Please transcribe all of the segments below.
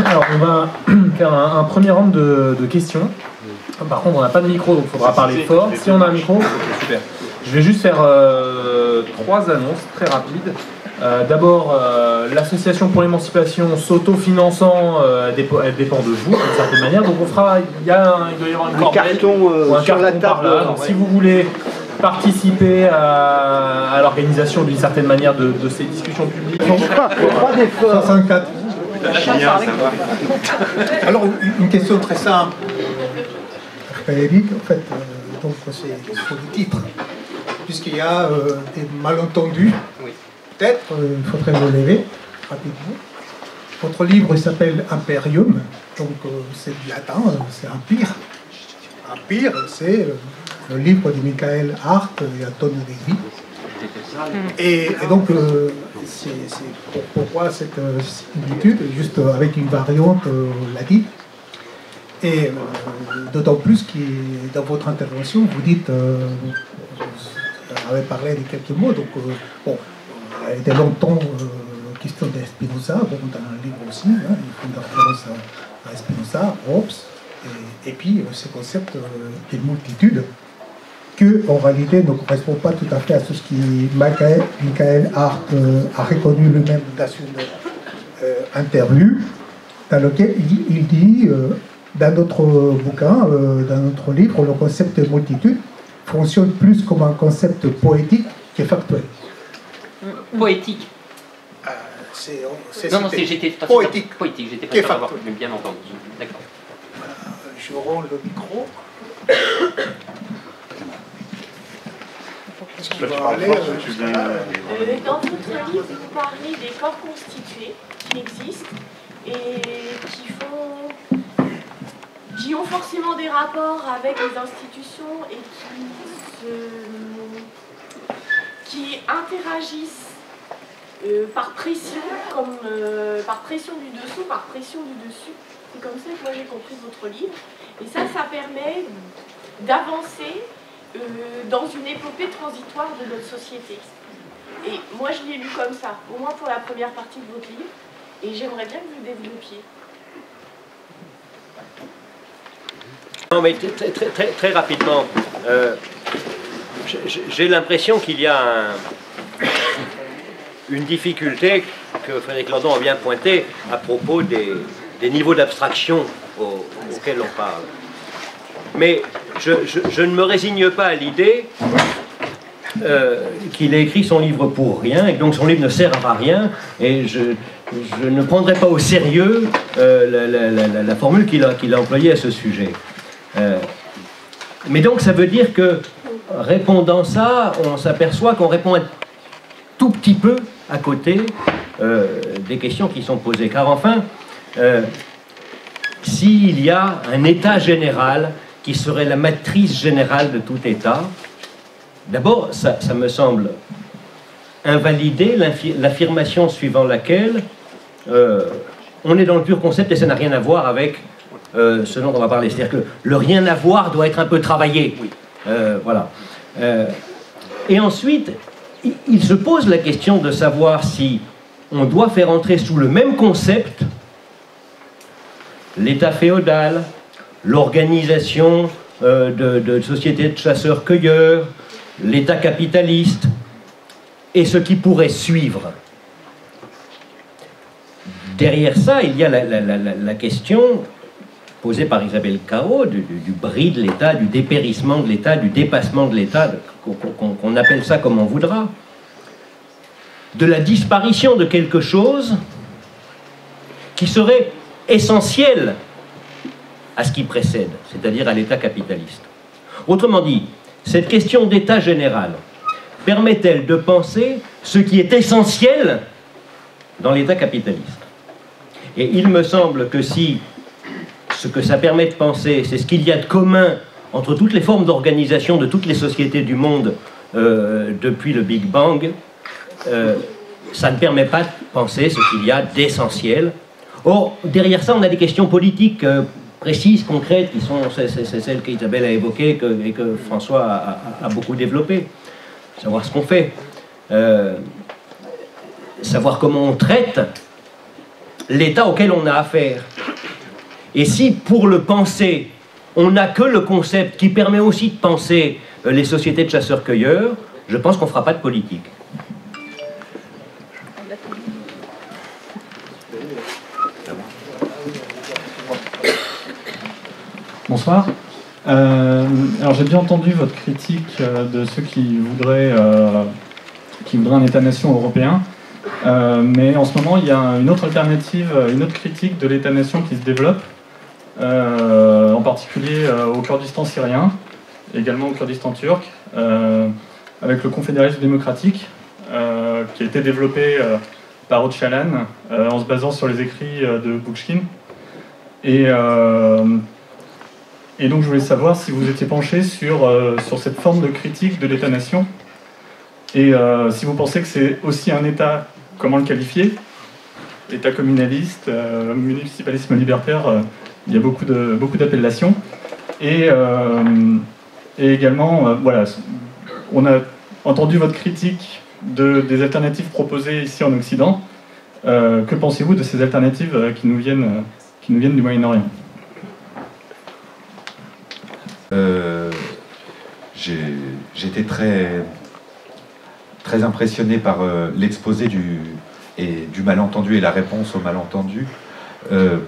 Alors, on va faire un premier round de questions. Par contre, on n'a pas de micro, donc il faudra parler fort. Si on a un micro, super. Je vais juste faire 3 annonces très rapides. D'abord, l'association pour l'émancipation s'auto-finançant, elle dépend de vous, d'une certaine manière. Donc, il doit y avoir une carton ou un sur la carton table. par là. Donc, si vous voulez participer à l'organisation d'une certaine manière de ces discussions publiques. 64. Alors, une question très simple. Frédéric, en fait, donc c'est sur le titre. Puisqu'il y a des malentendus, peut-être, il faudrait le lever rapidement. Votre livre s'appelle Imperium, donc c'est du latin, c'est Empire. Empire, c'est le livre de Michael Hart et Antonio Degri. Et donc, pourquoi cette similitude, juste avec une variante latine. Et d'autant plus que dans votre intervention, vous dites, vous avez parlé de quelques mots, donc bon, il y a été longtemps question de Spinoza, bon, dans un livre aussi, hein, il faut une référence à Spinoza, Hobbes, et puis ce concept de multitude, que en réalité ne correspond pas tout à fait à ce que Michael Hart a reconnu lui-même dans une interview, dans lequel il dit, dans notre bouquin, dans notre livre, le concept de multitude fonctionne plus comme un concept poétique que factuel. Poétique. Non, j'étais poétique. J'étais pas sûr d'avoir bien entendu. D'accord. Je rends le micro. Dans votre livre, vous parlez des corps constitués qui existent et qui ont forcément des rapports avec les institutions et qui interagissent par pression, par pression du dessous, par pression du dessus. C'est comme ça que moi j'ai compris votre livre. Et ça permet d'avancer dans une épopée transitoire de notre société. Et moi je l'ai lu comme ça, au moins pour la première partie de votre livre, et j'aimerais bien que vous le développiez. Non, mais très rapidement, j'ai l'impression qu'il y a une difficulté que Frédéric Lordon a bien pointée à propos des niveaux d'abstraction auxquels on parle. Mais je ne me résigne pas à l'idée qu'il ait écrit son livre pour rien, et que donc son livre ne sert à rien, et je ne prendrai pas au sérieux la formule qu'il a employée à ce sujet. Mais donc ça veut dire que, répondant ça, on s'aperçoit qu'on répond un tout petit peu à côté des questions qui sont posées. Car enfin, s'il y a un état général qui serait la matrice générale de tout état, d'abord, ça me semble invalider l'affirmation suivant laquelle on est dans le pur concept et ça n'a rien à voir avec ce dont on va parler. C'est-à-dire que le rien à voir doit être un peu travaillé. Voilà. Et ensuite, il se pose la question de savoir si on doit faire entrer sous le même concept l'état féodal, l'organisation de sociétés de chasseurs-cueilleurs, l'état capitaliste et ce qui pourrait suivre. Derrière ça, il y a la question posée par Isabelle Cao du bris de l'État, du dépérissement de l'État, du dépassement de l'État, qu'on appelle ça comme on voudra, de la disparition de quelque chose qui serait essentiel à ce qui précède, c'est-à-dire à l'État capitaliste. Autrement dit, cette question d'État général permet-elle de penser ce qui est essentiel dans l'État capitaliste? Et il me semble que si ce que ça permet de penser, c'est ce qu'il y a de commun entre toutes les formes d'organisation de toutes les sociétés du monde depuis le Big Bang, ça ne permet pas de penser ce qu'il y a d'essentiel. Or, derrière ça, on a des questions politiques précises, concrètes, qui sont celles qu'Isabelle a évoquées et que François a beaucoup développées. Savoir ce qu'on fait, savoir comment on traite l'État auquel on a affaire. Et si, pour le penser, on n'a que le concept qui permet aussi de penser les sociétés de chasseurs-cueilleurs, je pense qu'on ne fera pas de politique. Bonsoir. Alors j'ai bien entendu votre critique de ceux qui voudraient un État-nation européen, mais en ce moment il y a une autre alternative, une autre critique de l'État-nation qui se développe, en particulier au Kurdistan syrien, également au Kurdistan turc, avec le confédéralisme démocratique, qui a été développé par Öcalan en se basant sur les écrits de Boukchkin. Et donc je voulais savoir si vous étiez penché sur cette forme de critique de l'État-nation, et si vous pensez que c'est aussi un État, comment le qualifier, État communaliste, municipalisme libertaire, il y a beaucoup d'appellations. Et également, voilà, on a entendu votre critique des alternatives proposées ici en Occident. Que pensez-vous de ces alternatives qui nous viennent du Moyen-Orient ? J'étais très impressionné par l'exposé du malentendu et la réponse au malentendu,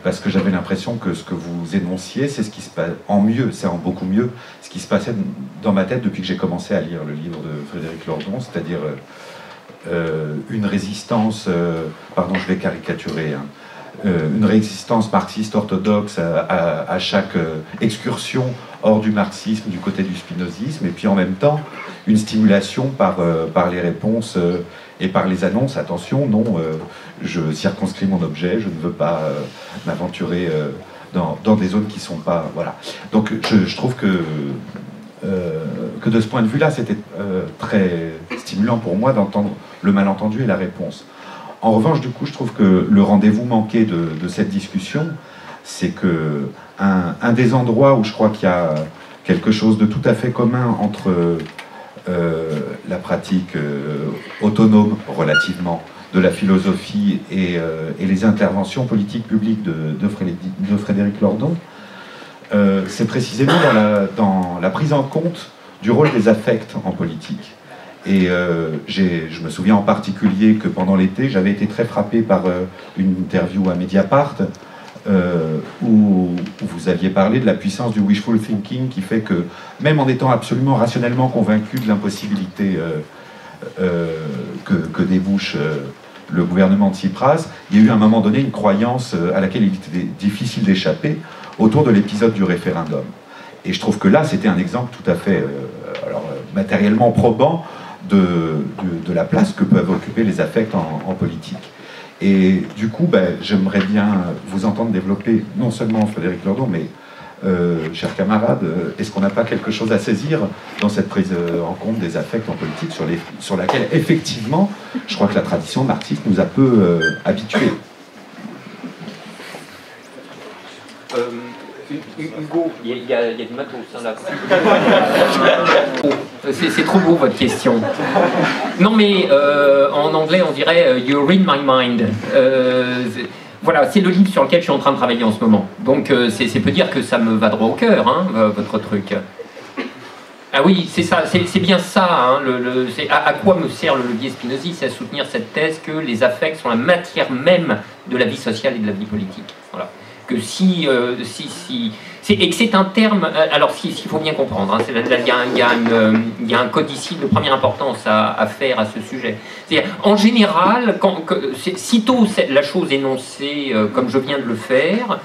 parce que j'avais l'impression que ce que vous énonciez, c'est ce qui se passe en mieux, c'est en beaucoup mieux, ce qui se passait dans ma tête depuis que j'ai commencé à lire le livre de Frédéric Lordon, c'est-à-dire une résistance, pardon, je vais caricaturer, hein, une résistance marxiste orthodoxe à chaque excursion hors du marxisme, du côté du spinozisme, et puis en même temps une stimulation par les réponses et par les annonces. Attention, non, je circonscris mon objet, je ne veux pas m'aventurer dans des zones qui ne sont pas... Voilà. Donc je trouve que de ce point de vue-là, c'était très stimulant pour moi d'entendre le malentendu et la réponse. En revanche, du coup, je trouve que le rendez-vous manqué de cette discussion, c'est que un des endroits où je crois qu'il y a quelque chose de tout à fait commun entre la pratique autonome, relativement, de la philosophie et les interventions politiques publiques de Frédéric Lordon, c'est précisément dans la prise en compte du rôle des affects en politique. Et je me souviens en particulier que pendant l'été, j'avais été très frappé par une interview à Mediapart où vous aviez parlé de la puissance du wishful thinking qui fait que, même en étant absolument rationnellement convaincu de l'impossibilité que débouche le gouvernement de Tsipras, il y a eu à un moment donné une croyance à laquelle il était difficile d'échapper autour de l'épisode du référendum. Et je trouve que là, c'était un exemple tout à fait matériellement probant de la place que peuvent occuper les affects en politique. Et du coup, j'aimerais bien vous entendre développer, non seulement Frédéric Lordon, mais, chers camarades, est-ce qu'on n'a pas quelque chose à saisir dans cette prise en compte des affects en politique sur laquelle, effectivement, je crois que la tradition marxiste nous a peu habitués. Hugo, il y a du matos là. C'est trop beau votre question. Non mais en anglais on dirait You read my mind. Voilà, c'est le livre sur lequel je suis en train de travailler en ce moment. Donc c'est peut dire que ça me va droit au cœur, hein, votre truc. Ah oui, c'est ça, c'est bien ça. Hein, à quoi me sert le levier Spinozzi? C'est à soutenir cette thèse que les affects sont la matière même de la vie sociale et de la vie politique. Voilà. Que et que c'est un terme, alors ce qu'il faut bien comprendre, hein, il y a un code ici de première importance à faire à ce sujet. C'est-à-dire, en général, sitôt la chose énoncée comme je viens de le faire,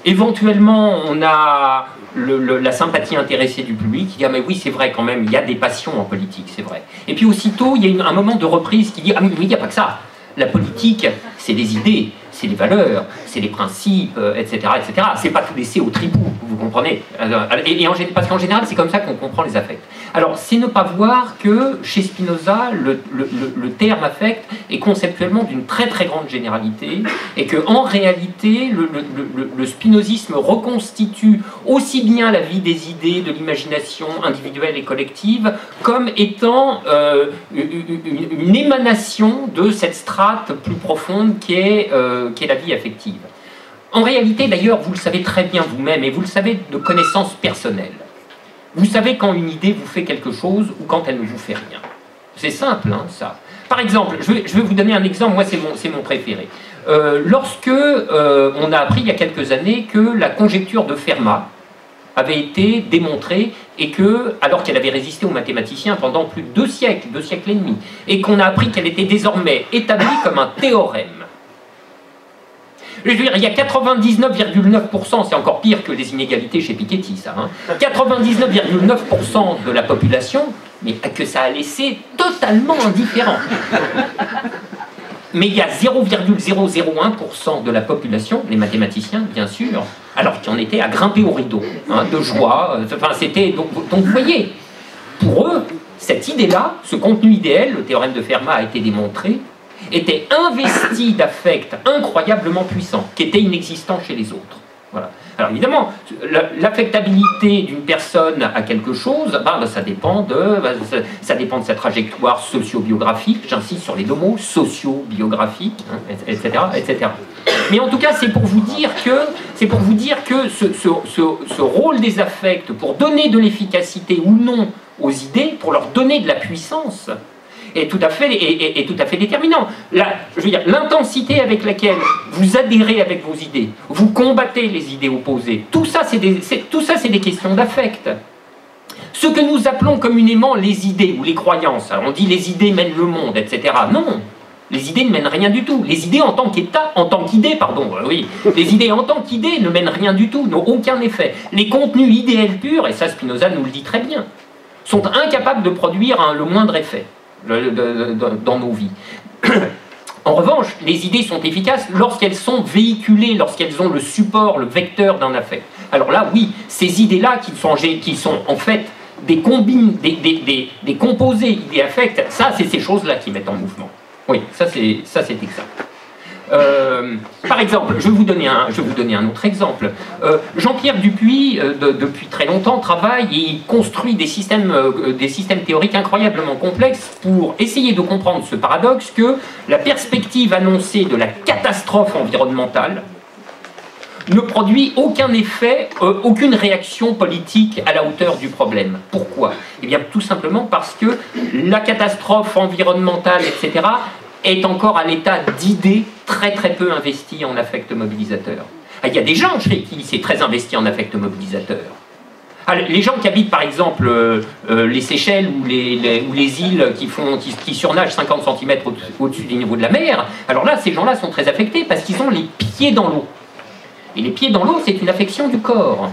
éventuellement on a la sympathie intéressée du public qui dit « Ah mais oui, c'est vrai quand même, il y a des passions en politique, c'est vrai. » Et puis aussitôt, il y a un moment de reprise qui dit « Ah mais il n'y a pas que ça. La politique, c'est des idées, c'est les valeurs, c'est les principes, etc. etc. C'est pas tout laisser au tribut, vous comprenez. Parce qu'en général, c'est comme ça qu'on comprend les affects. Alors, c'est ne pas voir que chez Spinoza, le terme affect est conceptuellement d'une très très grande généralité, et que en réalité, le spinozisme reconstitue aussi bien la vie des idées, de l'imagination individuelle et collective, comme étant une émanation de cette strate plus profonde qui est la vie affective. En réalité, d'ailleurs, vous le savez très bien vous-même, et vous le savez de connaissance personnelle. Vous savez quand une idée vous fait quelque chose ou quand elle ne vous fait rien. C'est simple, hein, ça. Par exemple, je vais vous donner un exemple, moi c'est mon préféré. Lorsque on a appris il y a quelques années que la conjecture de Fermat avait été démontrée, et que, alors qu'elle avait résisté aux mathématiciens pendant plus de 2 siècles et demi, et qu'on a appris qu'elle était désormais établie comme un théorème. Je veux dire, il y a 99,9%, c'est encore pire que les inégalités chez Piketty, ça, hein, 99,9% de la population, mais que ça a laissé totalement indifférent. Mais il y a 0,001% de la population, les mathématiciens, bien sûr, alors qu'ils en étaient à grimper au rideau, hein, de joie. Enfin, c'était donc vous voyez, pour eux, cette idée-là, ce contenu idéal, le théorème de Fermat a été démontré, était investi d'affects incroyablement puissants, qui étaient inexistants chez les autres. Voilà. Alors évidemment, l'affectabilité d'une personne à quelque chose, ça dépend de sa trajectoire socio-biographique, j'insiste sur les 2 mots, socio-biographique, hein, etc., etc. Mais en tout cas, c'est pour vous dire que ce rôle des affects pour donner de l'efficacité ou non aux idées, pour leur donner de la puissance, est tout à fait déterminant. Je veux dire, l'intensité avec laquelle vous adhérez avec vos idées, vous combattez les idées opposées, tout ça c'est des questions d'affect. Ce que nous appelons communément les idées ou les croyances, alors on dit les idées mènent le monde, etc. Non, les idées ne mènent rien du tout. Les idées en tant qu'idées, oui, les idées en tant qu'idées ne mènent rien du tout, n'ont aucun effet. Les contenus idéels purs, et ça Spinoza nous le dit très bien, sont incapables de produire le moindre effet dans nos vies. En revanche, les idées sont efficaces lorsqu'elles sont véhiculées, lorsqu'elles ont le support, le vecteur d'un affect. Alors là, oui, ces idées-là qui sont en fait des composés idées-affects, ça, c'est ces choses-là qui mettent en mouvement. Oui, ça c'est exact. Par exemple, je vais vous donner un autre exemple. Jean-Pierre Dupuy, depuis très longtemps, travaille et il construit des systèmes théoriques incroyablement complexes pour essayer de comprendre ce paradoxe que la perspective annoncée de la catastrophe environnementale ne produit aucun effet, aucune réaction politique à la hauteur du problème. Pourquoi? Eh bien, tout simplement parce que la catastrophe environnementale, etc., est encore à l'état d'idées très très peu investies en affect mobilisateur. Il y a des gens chez qui c'est très investi en affect mobilisateur. Les gens qui habitent par exemple les Seychelles ou les îles qui surnagent 50 cm au-dessus du niveau de la mer, alors là, ces gens-là sont très affectés parce qu'ils ont les pieds dans l'eau. Et les pieds dans l'eau, c'est une affection du corps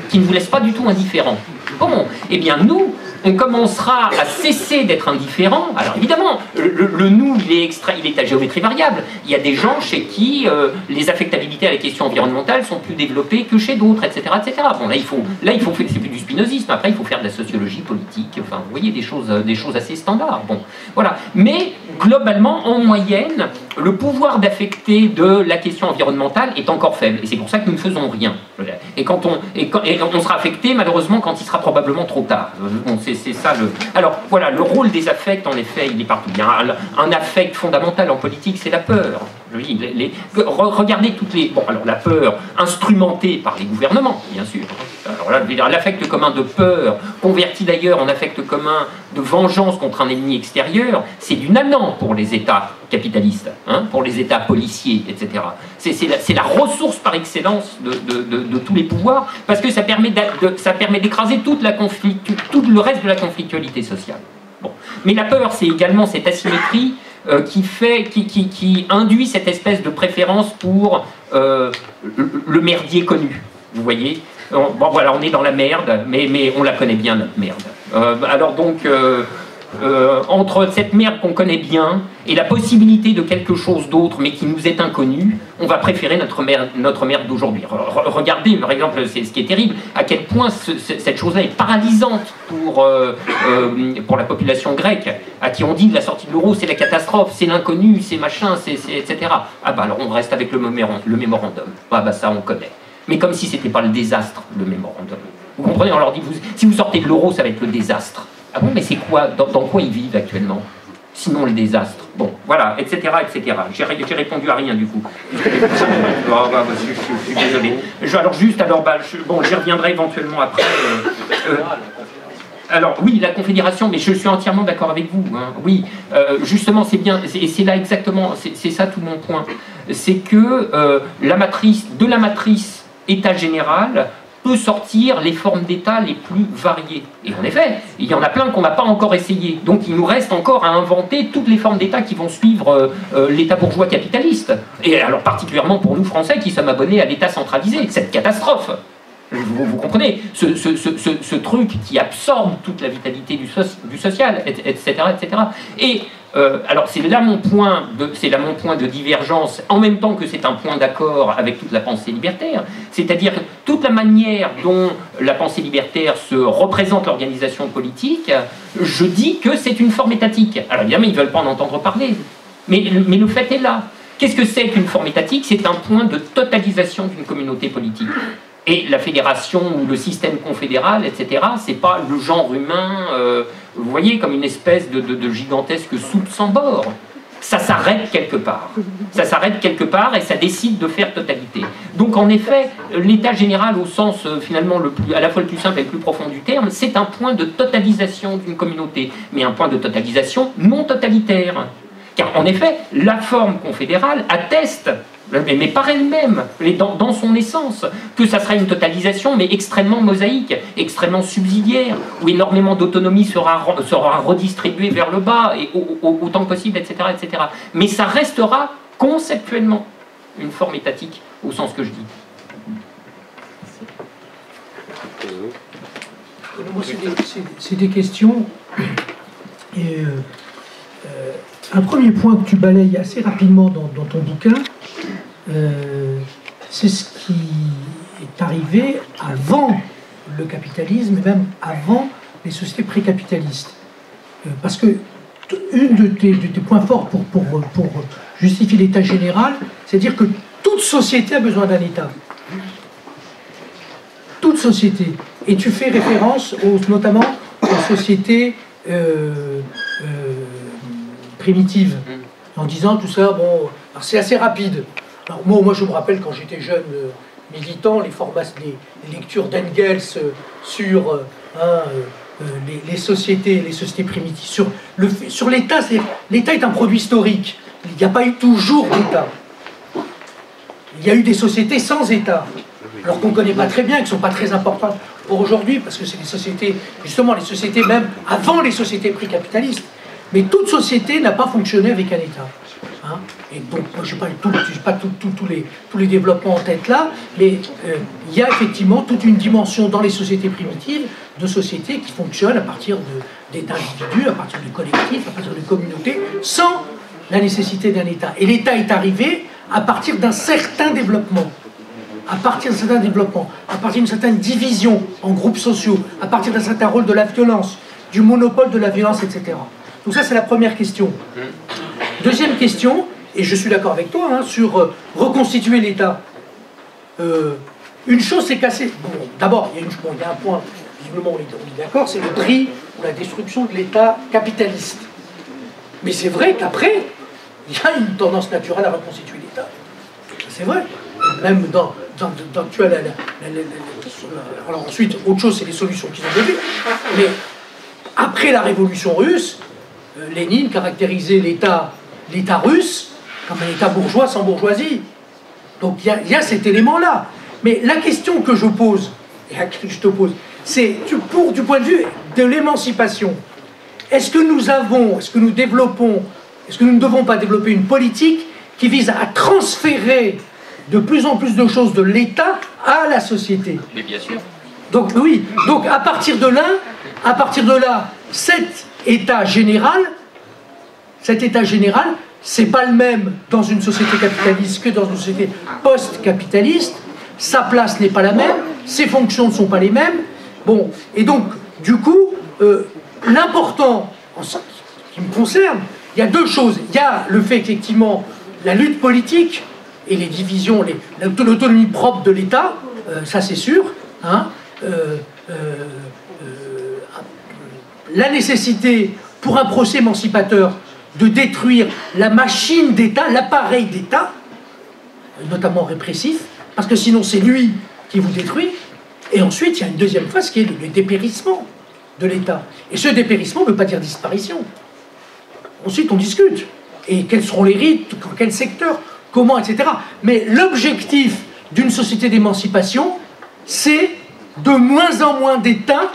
qui ne vous laisse pas du tout indifférent. Bon, eh bien nous, on commencera à cesser d'être indifférent. Alors évidemment, le nous, il est à géométrie variable. Il y a des gens chez qui les affectabilités à la question environnementale sont plus développées que chez d'autres, etc., etc. Bon, là, il faut c'est plus du spinozisme. Après, il faut faire de la sociologie politique. Enfin, vous voyez, des choses assez standards. Bon, voilà. Mais globalement, en moyenne, le pouvoir d'affecter de la question environnementale est encore faible. Et c'est pour ça que nous ne faisons rien. Et on sera affecté, malheureusement, quand il sera probablement trop tard. Bon, c'est ça le... Alors, voilà, le rôle des affects, en effet, il est partout. Il y a un affect fondamental en politique, c'est la peur. Regardez toutes les... Bon, alors la peur instrumentée par les gouvernements, bien sûr. Alors là, l'affect commun de peur, converti d'ailleurs en affect commun de vengeance contre un ennemi extérieur, c'est du nanan pour les États capitalistes, hein, pour les États policiers, etc. C'est la ressource par excellence de tous les pouvoirs, parce que ça permet d'écraser tout le reste de la conflictualité sociale. Bon. Mais la peur, c'est également cette asymétrie qui induit cette espèce de préférence pour le merdier connu. Vous voyez, bon voilà, on est dans la merde, mais on la connaît bien, notre merde. Alors donc, entre cette merde qu'on connaît bien et la possibilité de quelque chose d'autre, mais qui nous est inconnu, on va préférer notre merde d'aujourd'hui. Regardez, par exemple, c'est ce qui est terrible, à quel point cette chose-là est paralysante pour la population grecque, à qui on dit la sortie de l'euro, c'est la catastrophe, c'est l'inconnu, c'est machin, etc. Ah bah alors on reste avec le mémorandum. Ah bah ça on connaît. Mais comme si c'était pas le désastre, le mémorandum. Vous comprenez, on leur dit, si vous sortez de l'euro, ça va être le désastre. Ah bon, mais c'est quoi, dans quoi ils vivent actuellement? Sinon le désastre. Bon, voilà, etc., etc. J'ai répondu à rien du coup. Je suis désolé. J'y reviendrai éventuellement après. Alors oui, la Confédération, mais je suis entièrement d'accord avec vous. Hein. Oui, justement, c'est bien, et c'est là exactement, c'est ça tout mon point. C'est que de la matrice État général peut sortir les formes d'État les plus variées. Et en effet, il y en a plein qu'on n'a pas encore essayé. Donc il nous reste encore à inventer toutes les formes d'État qui vont suivre l'État bourgeois capitaliste. Et alors particulièrement pour nous Français qui sommes abonnés à l'État centralisé, cette catastrophe. Vous comprenez, ce truc qui absorbe toute la vitalité du social, etc., etc. Et alors c'est là mon point de divergence, en même temps que c'est un point d'accord avec toute la pensée libertaire, c'est-à-dire toute la manière dont la pensée libertaire se représente l'organisation politique, je dis que c'est une forme étatique. Alors évidemment, ils ne veulent pas en entendre parler, mais le fait est là. Qu'est-ce que c'est qu'une forme étatique? C'est un point de totalisation d'une communauté politique. Et la fédération ou le système confédéral, etc., c'est pas le genre humain, vous voyez, comme une espèce de gigantesque soupe sans bord. Ça s'arrête quelque part. Ça s'arrête quelque part et ça décide de faire totalité. Donc en effet, l'état général au sens finalement à la fois le plus simple et le plus profond du terme, c'est un point de totalisation d'une communauté, mais un point de totalisation non totalitaire. Car en effet, la forme confédérale atteste, mais par elle-même, dans son essence, que ça sera une totalisation, mais extrêmement mosaïque, extrêmement subsidiaire, où énormément d'autonomie sera redistribuée vers le bas, et autant que possible, etc., etc. Mais ça restera conceptuellement une forme étatique, au sens que je dis. C'est des questions. Et, un premier point que tu balayes assez rapidement dans ton bouquin, c'est ce qui est arrivé avant le capitalisme, et même avant les sociétés précapitalistes. Parce que une de tes points forts pour justifier l'état général, c'est dire que toute société a besoin d'un État. Toute société. Et tu fais référence notamment aux sociétés primitives, en disant tout ça, bon, c'est assez rapide. Alors moi je me rappelle quand j'étais jeune militant, les lectures d'Engels sur les sociétés primitives, sur l'État. L'État est un produit historique. Il n'y a pas eu toujours d'État. Il y a eu des sociétés sans État, alors qu'on ne connaît pas très bien, qui ne sont pas très importantes pour aujourd'hui, parce que c'est des sociétés, justement les sociétés même avant les sociétés précapitalistes. Mais toute société n'a pas fonctionné avec un État. Hein, et donc, moi, je n'ai pas tous les développements en tête là, mais il y a effectivement toute une dimension dans les sociétés primitives de sociétés qui fonctionnent à partir d'individus, à partir de collectifs, à partir de communautés, sans la nécessité d'un État. Et l'État est arrivé à partir d'un certain développement, à partir d'une certaine division en groupes sociaux, à partir d'un certain rôle de la violence, du monopole de la violence, etc. Donc ça, c'est la première question. Deuxième question, et je suis d'accord avec toi, hein, sur reconstituer l'État. Une chose, c'est casser... Bon, d'abord, il y a un point, visiblement, on est d'accord, c'est le prix ou la destruction de l'État capitaliste. Mais c'est vrai qu'après, il y a une tendance naturelle à reconstituer l'État. C'est vrai. Même tu as alors ensuite, autre chose, c'est les solutions qu'ils ont données. Mais après la révolution russe, Lénine caractérisait l'État russe comme un État bourgeois sans bourgeoisie. Donc il y a cet élément-là. Mais la question que je pose, et que je te pose, c'est du point de vue de l'émancipation, est-ce que nous ne devons pas développer une politique qui vise à transférer de plus en plus de choses de l'État à la société? Mais bien sûr. Donc oui, donc à partir de là, cet état général, c'est pas le même dans une société capitaliste que dans une société post-capitaliste. Sa place n'est pas la même, ses fonctions ne sont pas les mêmes. Bon, et donc, du coup, l'important, en ce qui me concerne, il y a deux choses. Il y a le fait qu'effectivement, la lutte politique et les divisions, l'autonomie propre de l'État, ça c'est sûr, hein, la nécessité pour un procès émancipateur de détruire la machine d'État, l'appareil d'État, notamment répressif, parce que sinon c'est lui qui vous détruit. Et ensuite, il y a une deuxième phase qui est le dépérissement de l'État. Et ce dépérissement ne veut pas dire disparition. Ensuite, on discute. Et quels seront les rites, quel secteur, comment, etc. Mais l'objectif d'une société d'émancipation, c'est de moins en moins d'États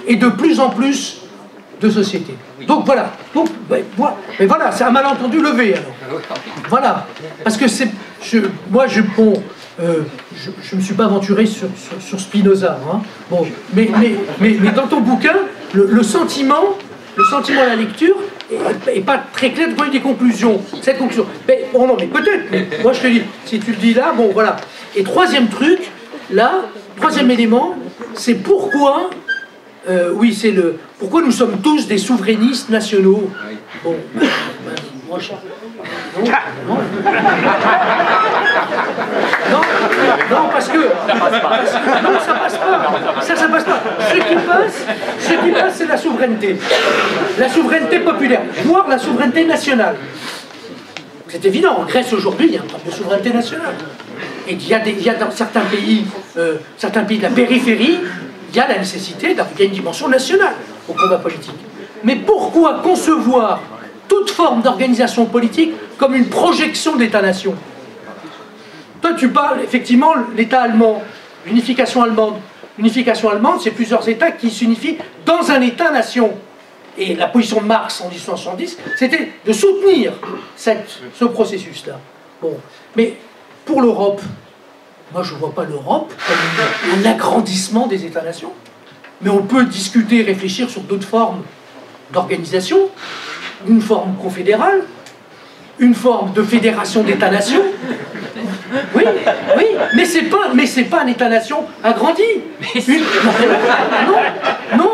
et de plus en plus de sociétés. Donc voilà. Donc, mais voilà, c'est un malentendu levé. Alors. Voilà. Parce que je ne me suis pas aventuré sur Spinoza. Hein. Bon, mais dans ton bouquin, le sentiment à la lecture n'est pas très clair du point de vue des conclusions. Cette conclusion. Mais, bon, non, mais peut-être. Mais moi, je te dis, si tu le dis là, bon, voilà. Et troisième truc, là, troisième élément, c'est pourquoi, pourquoi nous sommes tous des souverainistes nationaux. Bon, moi, non, parce que non, ça passe pas. Ça passe pas. Ce qui passe, c'est la souveraineté populaire, voire la souveraineté nationale. C'est évident. En Grèce aujourd'hui, il y a un problème de souveraineté nationale. Et il y a dans certains pays de la périphérie, il y a la nécessité d'avoir une dimension nationale au combat politique. Mais pourquoi concevoir toute forme d'organisation politique comme une projection d'État-nation? Toi, tu parles effectivement l'État allemand, l'unification allemande. L'unification allemande, c'est plusieurs États qui s'unifient dans un État-nation. Et la position de Marx en 1870, c'était de soutenir ce processus-là. Bon, mais pour l'Europe, moi je ne vois pas l'Europe comme un agrandissement des États-nations. Mais on peut discuter, réfléchir sur d'autres formes d'organisation, une forme confédérale, une forme de fédération d'États-nations. Oui, mais c'est pas un État-nation agrandi. Non.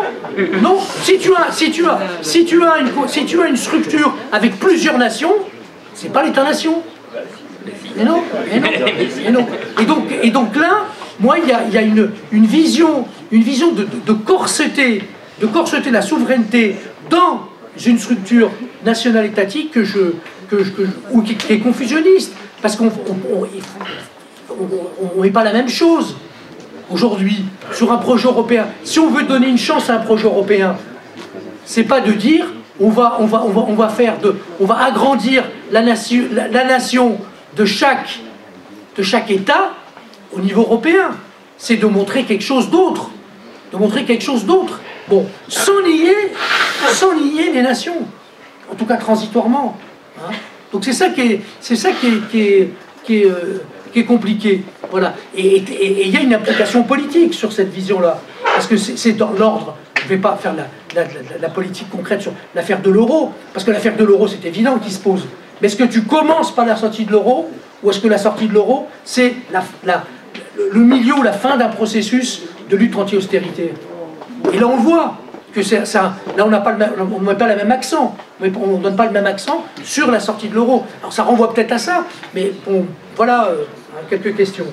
Si tu as une structure avec plusieurs nations, c'est pas l'État-nation. Mais non. Et donc là, moi, il y a une vision de corseter la souveraineté dans une structure nationale étatique qui est confusionniste, parce qu'on n'est pas la même chose aujourd'hui sur un projet européen. Si on veut donner une chance à un projet européen, c'est pas de dire on va agrandir la nation de chaque État au niveau européen. C'est de montrer quelque chose d'autre. Bon, sans nier les nations, en tout cas transitoirement. Hein. Donc c'est ça qui est compliqué. Voilà. Et il y a une application politique sur cette vision-là, parce que c'est dans l'ordre. Je ne vais pas faire la politique concrète sur l'affaire de l'euro, parce que l'affaire de l'euro, c'est évident qu'il se pose. Mais est-ce que tu commences par la sortie de l'euro, ou est-ce que la sortie de l'euro, c'est le milieu ou la fin d'un processus de lutte anti-austérité? Et là, on le voit, que là, on ne met pas le même accent. On ne donne pas le même accent sur la sortie de l'euro. Alors, ça renvoie peut-être à ça, mais bon, voilà quelques questions.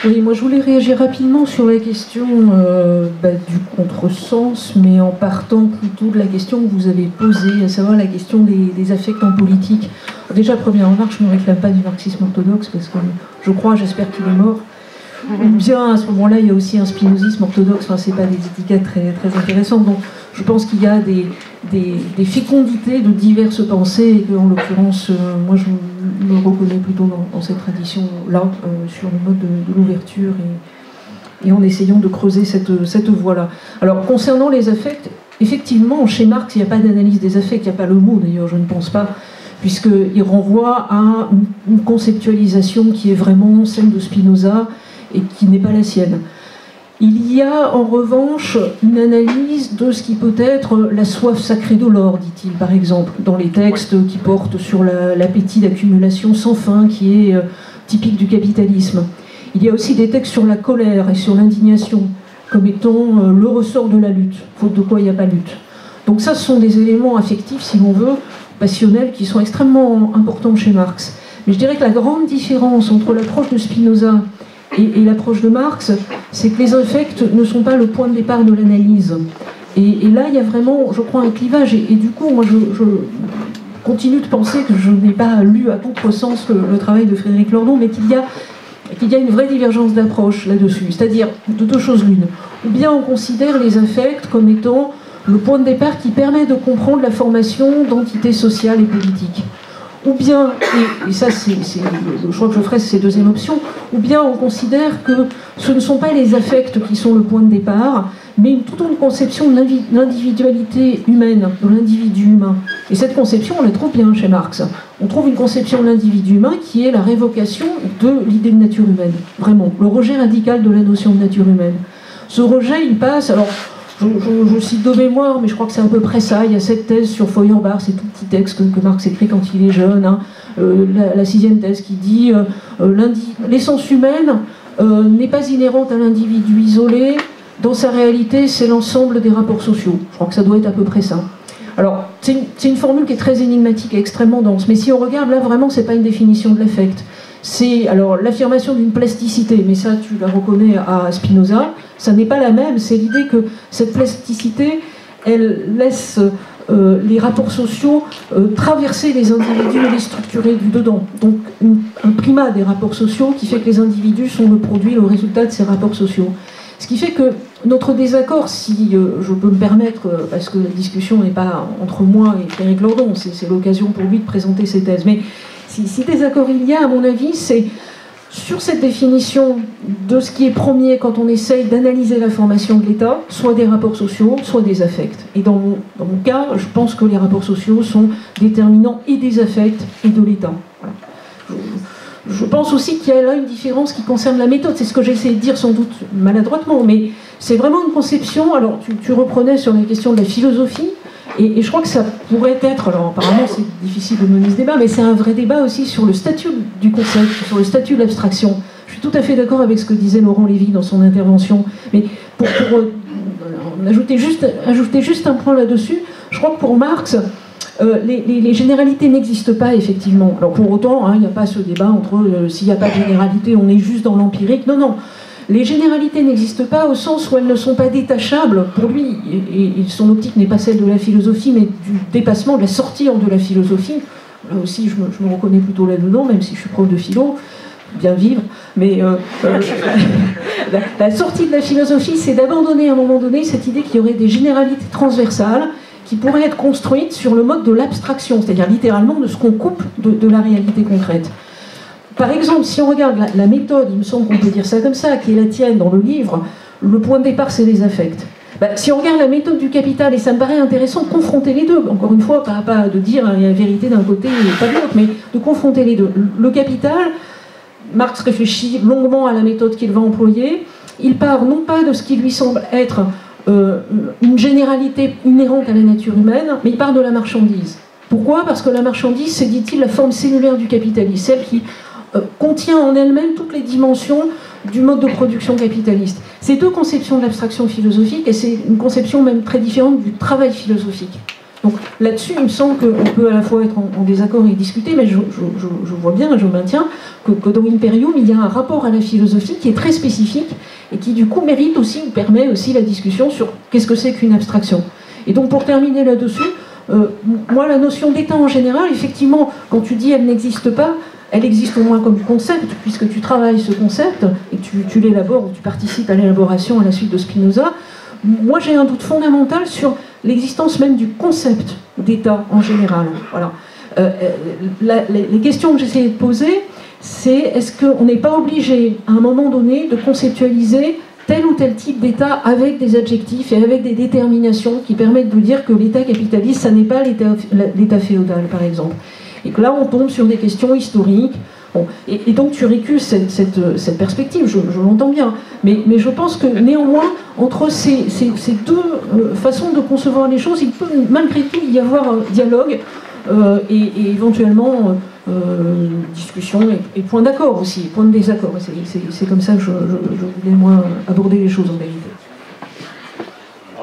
Oui, moi je voulais réagir rapidement sur la question du contresens, mais en partant plutôt de la question que vous avez posée, à savoir la question des affects en politique. Déjà, première remarque, je ne me réclame pas du marxisme orthodoxe, parce que j'espère qu'il est mort. Ou bien, à ce moment-là, il y a aussi un spinozisme orthodoxe, enfin, c'est pas des étiquettes très, très intéressantes. Donc, je pense qu'il y a des fécondités de diverses pensées, et qu'en l'occurrence, moi, je me reconnais plutôt dans cette tradition-là, sur le mode de l'ouverture, et en essayant de creuser cette voie-là. Alors, concernant les affects, effectivement, chez Marx, il n'y a pas d'analyse des affects, il n'y a pas le mot, d'ailleurs, je ne pense pas, puisqu'il renvoie à une conceptualisation qui est vraiment celle de Spinoza, et qui n'est pas la sienne. Il y a en revanche une analyse de ce qui peut être la soif sacrée de l'or, dit-il par exemple, dans les textes qui portent sur l'appétit d'accumulation sans fin qui est typique du capitalisme. Il y a aussi des textes sur la colère et sur l'indignation, comme étant le ressort de la lutte, faute de quoi il n'y a pas lutte. Donc ça, ce sont des éléments affectifs, si l'on veut, passionnels, qui sont extrêmement importants chez Marx. Mais je dirais que la grande différence entre l'approche de Spinoza et l'approche de Marx, c'est que les affects ne sont pas le point de départ de l'analyse. Et là, il y a vraiment, je crois, un clivage. Et du coup, moi, je continue de penser que je n'ai pas lu à contresens le travail de Frédéric Lordon, mais qu'il y a une vraie divergence d'approche là-dessus. C'est-à-dire, de deux choses l'une. Ou bien on considère les affects comme étant le point de départ qui permet de comprendre la formation d'entités sociales et politiques. Ou bien, et ça je crois que je ferai ces deuxième option, ou bien on considère que ce ne sont pas les affects qui sont le point de départ, mais toute une conception de l'individualité humaine, de l'individu humain. Et cette conception, on la trouve bien chez Marx. On trouve une conception de l'individu humain qui est la révocation de l'idée de nature humaine. Vraiment, le rejet radical de la notion de nature humaine. Ce rejet, il passe, alors je cite de mémoire, mais je crois que c'est à peu près ça. Il y a cette thèse sur Feuerbach, ces tout petits textes que Marx écrit quand il est jeune, hein. La sixième thèse qui dit l'essence humaine n'est pas inhérente à l'individu isolé, dans sa réalité, c'est l'ensemble des rapports sociaux. Je crois que ça doit être à peu près ça. Alors, c'est une formule qui est très énigmatique et extrêmement dense, mais si on regarde là, vraiment, c'est pas une définition de l'affect. C'est alors l'affirmation d'une plasticité, mais ça tu la reconnais à Spinoza, ça n'est pas la même, c'est l'idée que cette plasticité, elle laisse les rapports sociaux traverser les individus et les structurer du dedans. Donc un primat des rapports sociaux qui fait que les individus sont le produit, le résultat de ces rapports sociaux. Ce qui fait que notre désaccord, si je peux me permettre, parce que la discussion n'est pas entre moi et Frédéric Lordon, c'est l'occasion pour lui de présenter ses thèses, mais si désaccord il y a, à mon avis, c'est sur cette définition de ce qui est premier quand on essaye d'analyser la formation de l'État, soit des rapports sociaux, soit des affects. Et dans mon cas, je pense que les rapports sociaux sont déterminants et des affects et de l'État. Voilà. Je pense aussi qu'il y a là une différence qui concerne la méthode. C'est ce que j'essaie de dire sans doute maladroitement, mais c'est vraiment une conception. Alors, tu reprenais sur la question de la philosophie, et je crois que ça pourrait être, alors apparemment c'est difficile de mener ce débat, mais c'est un vrai débat aussi sur le statut du concept, sur le statut de l'abstraction. Je suis tout à fait d'accord avec ce que disait Laurent Lévy dans son intervention, mais pour ajouter juste un point là-dessus, je crois que pour Marx, les généralités n'existent pas effectivement. Alors pour autant, il n'y a pas ce débat entre s'il n'y a pas de généralité, on est juste dans l'empirique. Non, non. Les généralités n'existent pas au sens où elles ne sont pas détachables. Pour lui, et son optique n'est pas celle de la philosophie, mais du dépassement, de la sortie de la philosophie. Là aussi, je me reconnais plutôt là-dedans, même si je suis prof de philo, bien vivre. Mais la sortie de la philosophie, c'est d'abandonner à un moment donné cette idée qu'il y aurait des généralités transversales qui pourraient être construites sur le mode de l'abstraction, c'est-à-dire littéralement de ce qu'on coupe de la réalité concrète. Par exemple, si on regarde la méthode, il me semble qu'on peut dire ça comme ça, qui est la tienne dans le livre, le point de départ, c'est les affects. Si on regarde la méthode du Capital, et ça me paraît intéressant de confronter les deux, encore une fois, pas de dire il y a la vérité d'un côté et pas de l'autre, mais de confronter les deux. Le Capital, Marx réfléchit longuement à la méthode qu'il va employer, il part non pas de ce qui lui semble être une généralité inhérente à la nature humaine, mais il part de la marchandise. Pourquoi ? Parce que la marchandise, c'est, dit-il, la forme cellulaire du capitalisme, celle qui contient en elle-même toutes les dimensions du mode de production capitaliste. C'est deux conceptions de l'abstraction philosophique, et c'est une conception même très différente du travail philosophique. Donc là-dessus, il me semble qu'on peut à la fois être en désaccord et discuter, mais je vois bien, je maintiens, que dans Imperium, il y a un rapport à la philosophie qui est très spécifique, et qui du coup mérite aussi, ou permet aussi la discussion sur qu'est-ce que c'est qu'une abstraction. Et donc pour terminer là-dessus, moi la notion d'État en général, effectivement, quand tu dis elle n'existe pas, elle existe au moins comme concept, puisque tu travailles ce concept, et tu l'élabores, ou tu participes à l'élaboration à la suite de Spinoza. Moi j'ai un doute fondamental sur l'existence même du concept d'État en général. Voilà. Les questions que j'essaie de poser, c'est est-ce qu'on n'est pas obligé à un moment donné de conceptualiser tel ou tel type d'État avec des adjectifs et avec des déterminations qui permettent de dire que l'État capitaliste, ça n'est pas l'État féodal, par exemple. Et que là, on tombe sur des questions historiques, Bon. Et donc tu récuses cette perspective, je l'entends bien. Mais je pense que néanmoins, entre ces deux façons de concevoir les choses, il peut malgré tout y avoir un dialogue et éventuellement discussion et point d'accord aussi, point de désaccord. C'est comme ça que je voulais moi aborder les choses en réalité.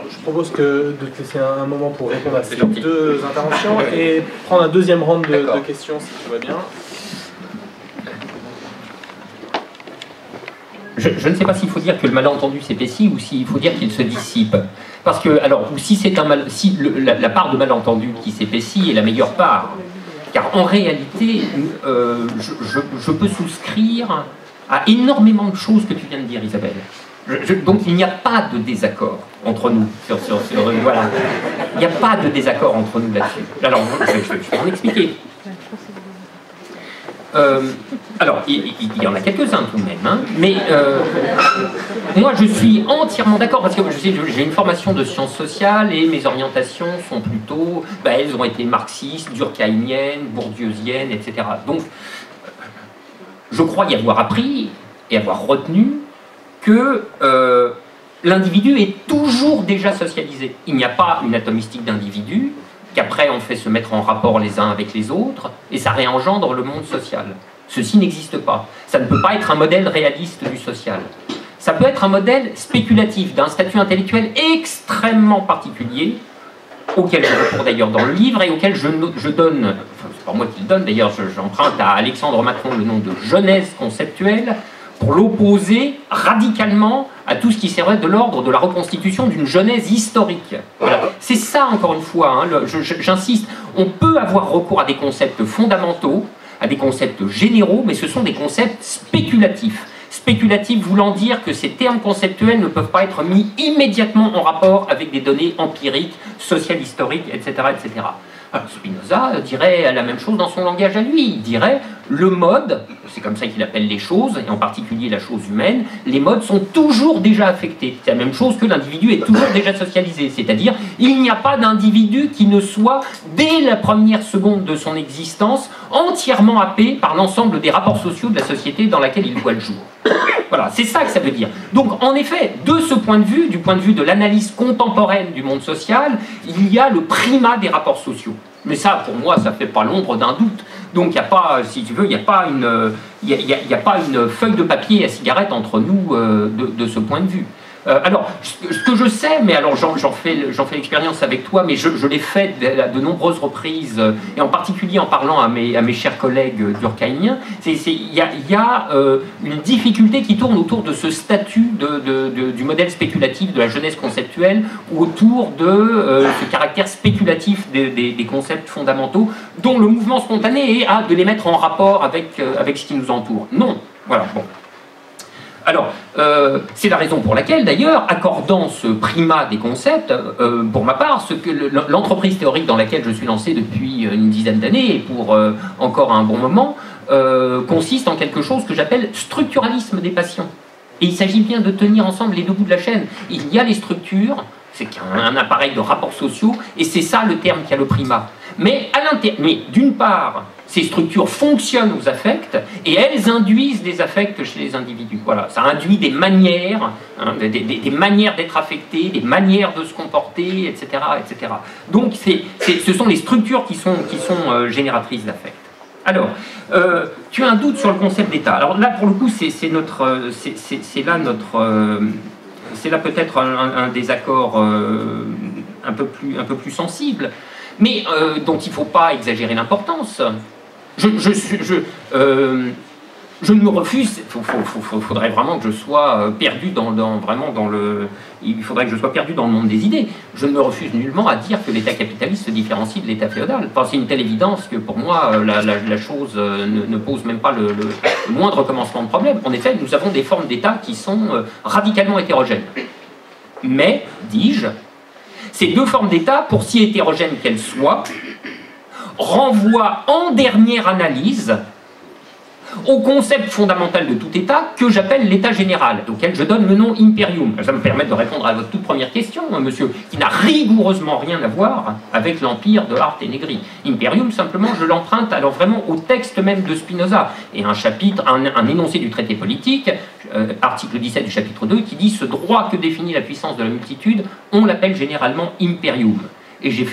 Je propose de te laisser un moment pour répondre à ces deux interventions et prendre un deuxième round de questions si tout va bien. Je ne sais pas s'il faut dire que le malentendu s'épaissit ou s'il faut dire qu'il se dissipe. Parce que, alors, ou si c'est la part de malentendu qui s'épaissit est la meilleure part. Car en réalité, je peux souscrire à énormément de choses que tu viens de dire, Isabelle. Donc il n'y a pas de désaccord entre nous voilà. Il n'y a pas de désaccord entre nous là-dessus. Alors, je vais en expliquer. Alors, il y en a quelques-uns tout de même, hein, mais moi je suis entièrement d'accord parce que j'ai une formation de sciences sociales et mes orientations sont plutôt, elles ont été marxistes, durkheimiennes, bourdieusiennes, etc. Donc, je crois y avoir appris et avoir retenu que l'individu est toujours déjà socialisé. Il n'y a pas une atomistique d'individus, qu'après on fait se mettre en rapport les uns avec les autres, et ça réengendre le monde social. Ceci n'existe pas. Ça ne peut pas être un modèle réaliste du social. Ça peut être un modèle spéculatif, d'un statut intellectuel extrêmement particulier, auquel je recours d'ailleurs dans le livre, et auquel je donne, enfin c'est pas moi qui le donne d'ailleurs, j'emprunte à Alexandre Macron le nom de genèse conceptuelle, pour l'opposer radicalement à tout ce qui serait de l'ordre de la reconstitution d'une genèse historique. Voilà. C'est ça, encore une fois, hein, j'insiste, on peut avoir recours à des concepts fondamentaux, à des concepts généraux, mais ce sont des concepts spéculatifs. Spéculatifs voulant dire que ces termes conceptuels ne peuvent pas être mis immédiatement en rapport avec des données empiriques, sociales, historiques, etc. etc. Alors Spinoza dirait la même chose dans son langage à lui. Il dirait le mode, c'est comme ça qu'il appelle les choses, et en particulier la chose humaine, les modes sont toujours déjà affectés. C'est la même chose que l'individu est toujours déjà socialisé. C'est-à-dire, il n'y a pas d'individu qui ne soit, dès la première seconde de son existence, entièrement happé par l'ensemble des rapports sociaux de la société dans laquelle il voit le jour. Voilà, c'est ça que ça veut dire. Donc, en effet, de ce point de vue, du point de vue de l'analyse contemporaine du monde social, il y a le primat des rapports sociaux. Mais ça, pour moi, ça ne fait pas l'ombre d'un doute. Donc, il n'y a pas, si tu veux, il n'y a pas une feuille de papier à cigarette entre nous de ce point de vue. Alors, ce que je sais, mais alors j'en fais l'expérience avec toi, mais je l'ai fait de nombreuses reprises, et en particulier en parlant à mes chers collègues durkheimiens, il y a une difficulté qui tourne autour de ce statut du modèle spéculatif de la jeunesse conceptuelle, ou autour de ce caractère spéculatif des concepts fondamentaux, dont le mouvement spontané est de les mettre en rapport avec ce qui nous entoure. Non, voilà, bon. Alors, c'est la raison pour laquelle, d'ailleurs, accordant ce primat des concepts, pour ma part, l'entreprise théorique dans laquelle je suis lancé depuis une dizaine d'années, et pour encore un bon moment, consiste en quelque chose que j'appelle structuralisme des passions. Et il s'agit bien de tenir ensemble les deux bouts de la chaîne. Il y a les structures, c'est un appareil de rapports sociaux, et c'est ça le terme qui a le primat. Mais d'une part, ces structures fonctionnent aux affects et elles induisent des affects chez les individus. Voilà, ça induit des manières, hein, des manières d'être affectés, des manières de se comporter, etc., etc. Donc, ce sont les structures qui sont génératrices d'affects. Alors, tu as un doute sur le concept d'État. Alors là, pour le coup, c'est là peut-être un désaccord un peu plus sensible, mais dont il ne faut pas exagérer l'importance. Je ne me refuse, faudrait vraiment que je sois perdu il faudrait que je sois perdu dans le monde des idées. Je ne me refuse nullement à dire que l'État capitaliste se différencie de l'État féodal. Enfin, c'est une telle évidence que pour moi, la chose ne pose même pas le moindre commencement de problème. En effet, nous avons des formes d'État qui sont radicalement hétérogènes. Mais, dis-je, ces deux formes d'État, pour si hétérogènes qu'elles soient, renvoient en dernière analyse au concept fondamental de tout État que j'appelle l'État général, auquel je donne le nom imperium. Ça me permet de répondre à votre toute première question, monsieur, qui n'a rigoureusement rien à voir avec l'empire de Arte Negri. Imperium, simplement, je l'emprunte alors vraiment au texte même de Spinoza, et un chapitre, un énoncé du traité politique, article 17 du chapitre 2, qui dit « Ce droit que définit la puissance de la multitude, on l'appelle généralement imperium ». Et j'ai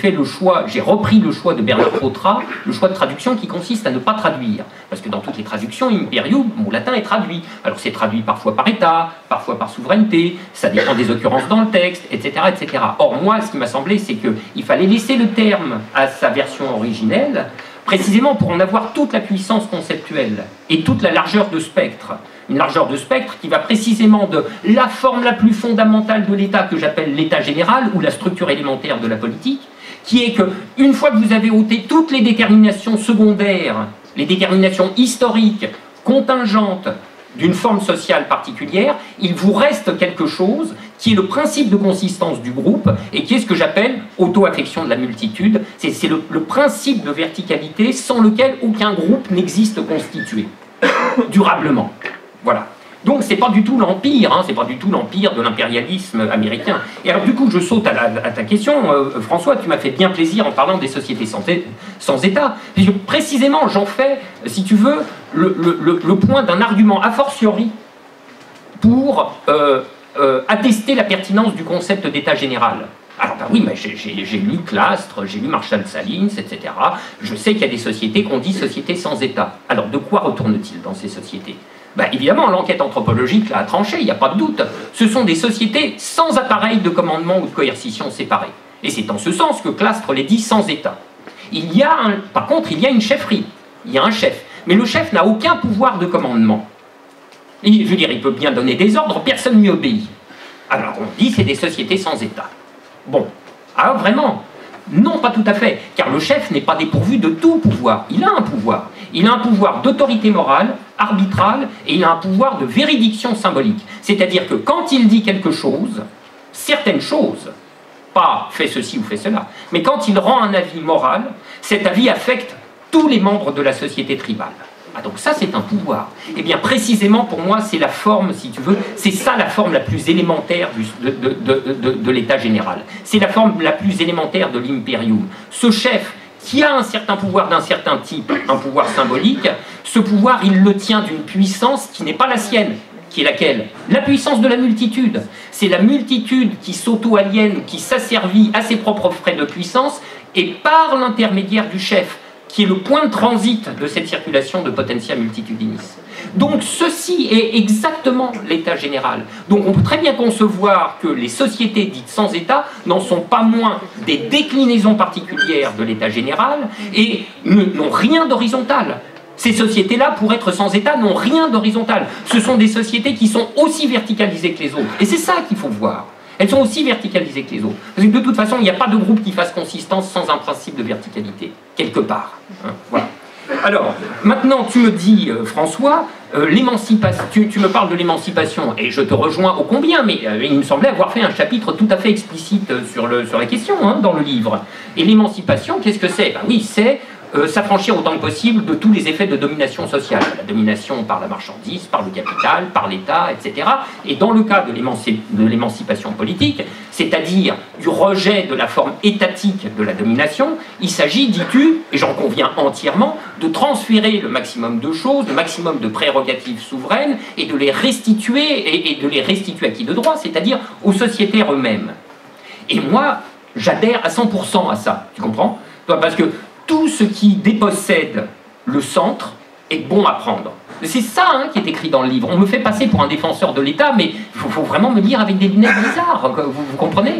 repris le choix de Bernard Potra, le choix de traduction qui consiste à ne pas traduire. Parce que dans toutes les traductions, imperium, mon latin est traduit. Alors c'est traduit parfois par État, parfois par souveraineté, ça dépend des occurrences dans le texte, etc. etc. Or moi, ce qui m'a semblé, c'est qu'il fallait laisser le terme à sa version originelle, précisément pour en avoir toute la puissance conceptuelle et toute la largeur de spectre. Une largeur de spectre qui va précisément de la forme la plus fondamentale de l'État que j'appelle l'État général ou la structure élémentaire de la politique, qui est que une fois que vous avez ôté toutes les déterminations secondaires, les déterminations historiques, contingentes d'une forme sociale particulière, il vous reste quelque chose qui est le principe de consistance du groupe et qui est ce que j'appelle auto-affection de la multitude. C'est le principe de verticalité sans lequel aucun groupe n'existe constitué durablement. Voilà. Donc c'est pas du tout l'empire, c'est pas du tout l'empire de l'impérialisme américain. Et alors du coup je saute à ta question, François, tu m'as fait bien plaisir en parlant des sociétés sans État. Et précisément j'en fais, si tu veux, le point d'un argument a fortiori pour attester la pertinence du concept d'État général. Alors ben oui, mais j'ai lu Clastres, j'ai lu Marshall Salins, etc. Je sais qu'il y a des sociétés qu'on dit sociétés sans État. Alors de quoi retourne-t-il dans ces sociétés ? Ben, évidemment, l'enquête anthropologique l'a tranché, il n'y a pas de doute. Ce sont des sociétés sans appareil de commandement ou de coercition séparés. Et c'est en ce sens que Clastres les dit sans État. Par contre, il y a une chefferie, il y a un chef. Mais le chef n'a aucun pouvoir de commandement. Je veux dire, il peut bien donner des ordres, personne ne lui obéit. Alors on dit c'est des sociétés sans État. Bon, ah vraiment ? Non, pas tout à fait, car le chef n'est pas dépourvu de tout pouvoir. Il a un pouvoir. Il a un pouvoir d'autorité morale, arbitrale, et il a un pouvoir de véridiction symbolique. C'est-à-dire que quand il dit quelque chose, certaines choses, pas fait ceci ou fait cela, mais quand il rend un avis moral, cet avis affecte tous les membres de la société tribale. Ah, donc ça, c'est un pouvoir. Eh bien, précisément, pour moi, c'est la forme, si tu veux, c'est ça la forme la plus élémentaire de l'État général. C'est la forme la plus élémentaire de l'imperium. Ce chef qui a un certain pouvoir d'un certain type, un pouvoir symbolique, ce pouvoir, il le tient d'une puissance qui n'est pas la sienne. Qui est laquelle? La puissance de la multitude. C'est la multitude qui s'auto-aliène, qui s'asservit à ses propres frais de puissance, et par l'intermédiaire du chef, qui est le point de transit de cette circulation de potentia multitudinis. Donc ceci est exactement l'état général. Donc on peut très bien concevoir que les sociétés dites sans État n'en sont pas moins des déclinaisons particulières de l'état général et n'ont rien d'horizontal. Ces sociétés-là, pour être sans État, n'ont rien d'horizontal. Ce sont des sociétés qui sont aussi verticalisées que les autres. Et c'est ça qu'il faut voir. Elles sont aussi verticalisées que les autres. Parce que de toute façon, il n'y a pas de groupe qui fasse consistance sans un principe de verticalité, quelque part. Voilà. Alors, maintenant, tu me dis, François, l'émancipation, tu me parles de l'émancipation, et je te rejoins ô combien, mais il me semblait avoir fait un chapitre tout à fait explicite sur la question, dans le livre. Et l'émancipation, qu'est-ce que c'est? Ben oui, c'est s'affranchir autant que possible de tous les effets de domination sociale. La domination par la marchandise, par le capital, par l'État, etc. Et dans le cas de l'émancipation politique, c'est-à-dire du rejet de la forme étatique de la domination, il s'agit, dis-tu, et j'en conviens entièrement, de transférer le maximum de choses, le maximum de prérogatives souveraines, et de les restituer, et de les restituer à qui de droit, c'est-à-dire aux sociétaires eux-mêmes. Et moi, j'adhère à 100% à ça, tu comprends? Parce que tout ce qui dépossède le centre est bon à prendre. C'est ça qui est écrit dans le livre. On me fait passer pour un défenseur de l'État, mais il faut vraiment me lire avec des lunettes bizarres, vous comprenez?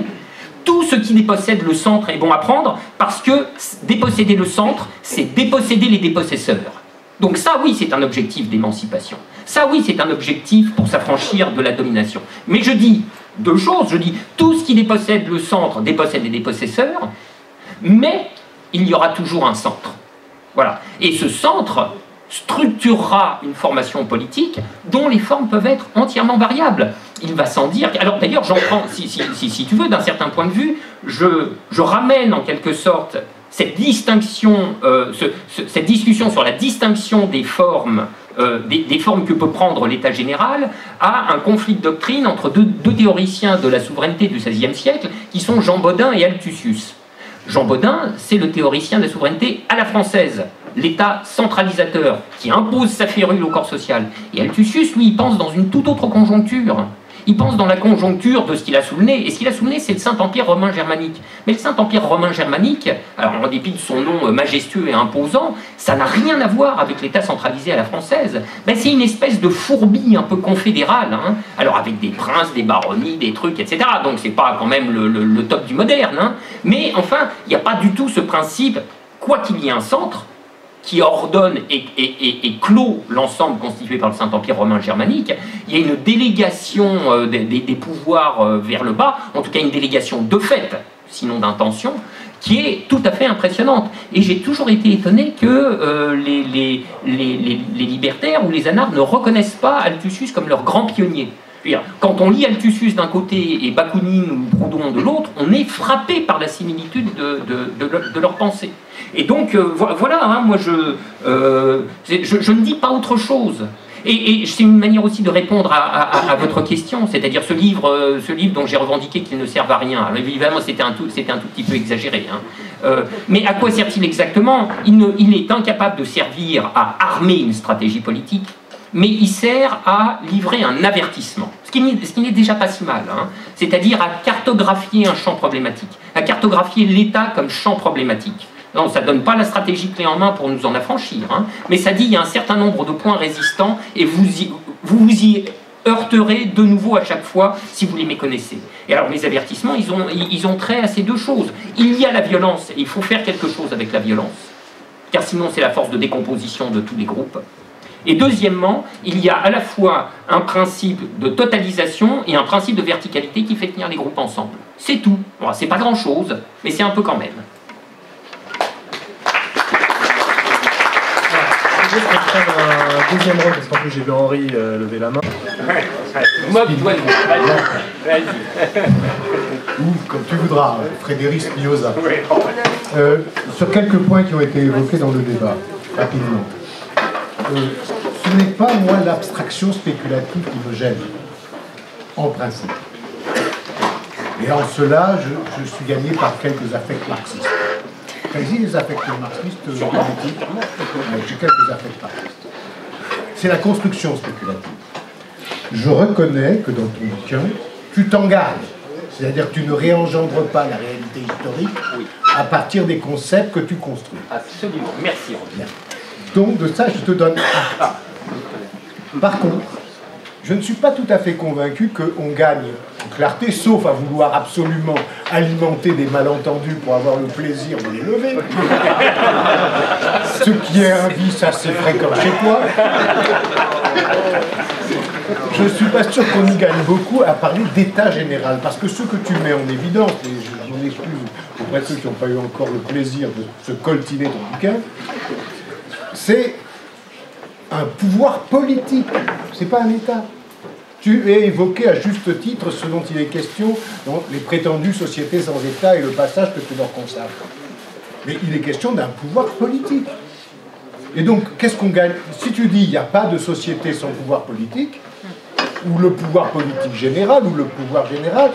Tout ce qui dépossède le centre est bon à prendre, parce que déposséder le centre, c'est déposséder les dépossesseurs. Donc ça, oui, c'est un objectif d'émancipation. Ça, oui, c'est un objectif pour s'affranchir de la domination. Mais je dis deux choses. Je dis, tout ce qui dépossède le centre dépossède les dépossesseurs, mais il y aura toujours un centre. Voilà. Et ce centre structurera une formation politique dont les formes peuvent être entièrement variables. Il va sans dire... Alors d'ailleurs, j'en prends, si tu veux, d'un certain point de vue, je ramène en quelque sorte cette distinction, cette discussion sur la distinction des formes des formes que peut prendre l'État général à un conflit de doctrine entre deux théoriciens de la souveraineté du XVIe siècle, qui sont Jean Bodin et Althussus. Jean Bodin, c'est le théoricien de la souveraineté à la française, l'État centralisateur, qui impose sa férule au corps social. Et Althussus, lui, il pense dans une toute autre conjoncture. Il pense dans la conjoncture de ce qu'il a sous le nez, et ce qu'il a sous le nez, c'est le Saint-Empire romain germanique. Mais le Saint-Empire romain germanique, alors en dépit de son nom majestueux et imposant, ça n'a rien à voir avec l'État centralisé à la française. Ben, c'est une espèce de fourbie un peu confédérale, hein. Alors avec des princes, des baronnies, des trucs, etc. Donc c'est pas quand même le top du moderne, hein. Mais enfin, il n'y a pas du tout ce principe, quoi qu'il y ait un centre, qui ordonne et clôt l'ensemble constitué par le Saint-Empire romain germanique, il y a une délégation des pouvoirs vers le bas, en tout cas une délégation de fait, sinon d'intention, qui est tout à fait impressionnante. Et j'ai toujours été étonné que les libertaires ou les anards ne reconnaissent pas Althussus comme leur grand pionnier. Quand on lit Althussus d'un côté et Bakounine ou Proudhon de l'autre, on est frappé par la similitude de leur pensée. Et donc, voilà, hein, moi je ne dis pas autre chose. Et c'est une manière aussi de répondre à votre question, c'est-à-dire ce livre dont j'ai revendiqué qu'il ne serve à rien. Alors évidemment, c'était un tout petit peu exagéré. Hein. Mais à quoi sert-il exactement? Il est incapable de servir à armer une stratégie politique, mais il sert à livrer un avertissement, ce qui n'est déjà pas si mal, hein. C'est-à-dire à cartographier un champ problématique, à cartographier l'État comme champ problématique. Non, ça ne donne pas la stratégie clé en main pour nous en affranchir, hein, mais ça dit qu'il y a un certain nombre de points résistants et vous vous y heurterez de nouveau à chaque fois si vous les méconnaissez. Et alors les avertissements, ils ont trait à ces deux choses. Il y a la violence et il faut faire quelque chose avec la violence, car sinon c'est la force de décomposition de tous les groupes. Et deuxièmement, il y a à la fois un principe de totalisation et un principe de verticalité qui fait tenir les groupes ensemble. C'est tout. Bon, c'est pas grand-chose, mais c'est un peu quand même. Je vais prendre un deuxième rôle, parce qu'en plus j'ai vu Henri lever la main. Moque-toi de moi. Vas-y. Ou comme tu voudras, Frédéric Spinoza. Sur quelques points qui ont été évoqués dans le débat, rapidement. Ce n'est pas, moi, l'abstraction spéculative qui me gêne, en principe. Et en cela, je suis gagné par quelques affects marxistes. Quasi les affects marxistes politiques, j'ai quelques affects marxistes. C'est la construction spéculative. Je reconnais que dans ton bouquin, tu t'engages. C'est-à-dire que tu ne réengendres pas la réalité historique à partir des concepts que tu construis. Absolument. Merci, Robert. Donc, de ça, je te donne acte. Par contre, je ne suis pas tout à fait convaincu qu'on gagne en clarté, sauf à vouloir absolument alimenter des malentendus pour avoir le plaisir de les lever. Ce qui est un vice assez fréquent chez toi. Je ne suis pas sûr qu'on y gagne beaucoup à parler d'état général, parce que ce que tu mets en évidence, et je m'en excuse auprès de ceux qui n'ont pas eu encore le plaisir de se coltiner ton bouquin, c'est un pouvoir politique, c'est pas un État. Tu es évoqué à juste titre ce dont il est question dans les prétendues sociétés sans État et le passage que tu leur consacres. Mais il est question d'un pouvoir politique. Et donc, qu'est-ce qu'on gagne? Si tu dis il n'y a pas de société sans pouvoir politique, ou le pouvoir politique général, ou le pouvoir général,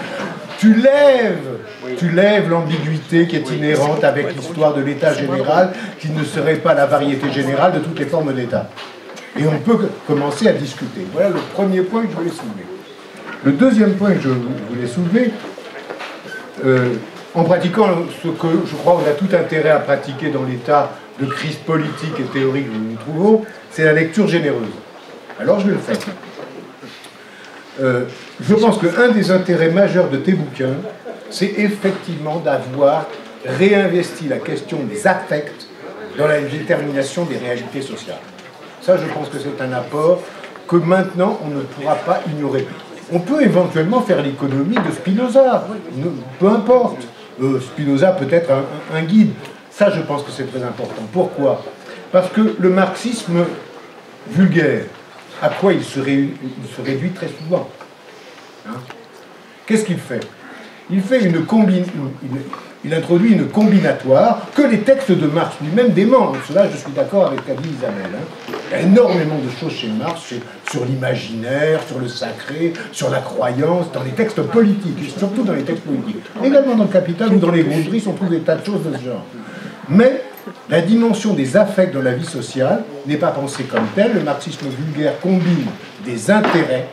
tu lèves l'ambiguïté qui est inhérente avec l'histoire de l'État général, qui ne serait pas la variété générale de toutes les formes d'État. Et on peut commencer à discuter. Voilà le premier point que je voulais soulever. Le deuxième point que je voulais soulever, en pratiquant ce que je crois on a tout intérêt à pratiquer dans l'état de crise politique et théorique que nous nous trouvons, c'est la lecture généreuse. Alors je vais le faire. Je pense qu'un des intérêts majeurs de tes bouquins, c'est effectivement d'avoir réinvesti la question des affects dans la détermination des réalités sociales. Ça, je pense que c'est un apport que maintenant, on ne pourra pas ignorer. On peut éventuellement faire l'économie de Spinoza, peu importe. Spinoza peut être un guide. Ça, je pense que c'est très important. Pourquoi? Parce que le marxisme vulgaire, à quoi il se réduit très souvent. Hein? Qu'est-ce qu'il fait? Il fait une il introduit une combinatoire que les textes de Marx lui-même démentent. Cela, je suis d'accord avec ce qu'a dit Isabelle. Hein. Il y a énormément de choses chez Marx, sur l'imaginaire, sur le sacré, sur la croyance, dans les textes politiques, et surtout dans les textes politiques. Également dans le Capital ou dans les Grundrisse, on trouve des tas de choses de ce genre. Mais la dimension des affects dans la vie sociale n'est pas pensée comme telle. Le marxisme vulgaire combine des intérêts,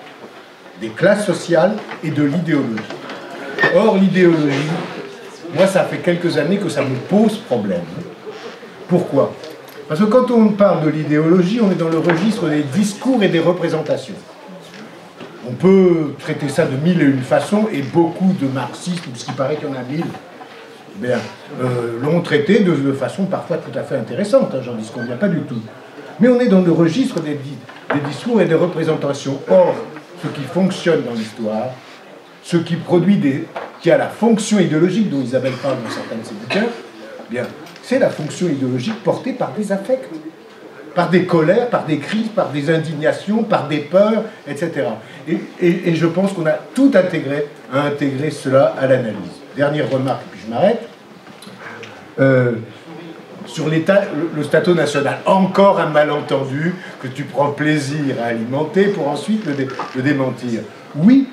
des classes sociales et de l'idéologie. Or, l'idéologie, moi, ça fait quelques années que ça me pose problème. Pourquoi ? Parce que quand on parle de l'idéologie, on est dans le registre des discours et des représentations. On peut traiter ça de mille et une façons, et beaucoup de marxistes, parce qu'il paraît qu'il y en a 1000, l'ont traité de façon parfois tout à fait intéressante, hein, j'en disconviens pas du tout. Mais on est dans le registre des discours et des représentations. Or, ce qui fonctionne dans l'histoire, ce qui produit qui a la fonction idéologique dont Isabelle parle dans certains de ses bouquins, c'est la fonction idéologique portée par des affects, par des colères, par des crises, par des indignations, par des peurs, etc. Et je pense qu'on a tout intégré à intégrer cela à l'analyse. Dernière remarque, et puis je m'arrête. Sur le stato national, encore un malentendu que tu prends plaisir à alimenter pour ensuite le démentir. Oui,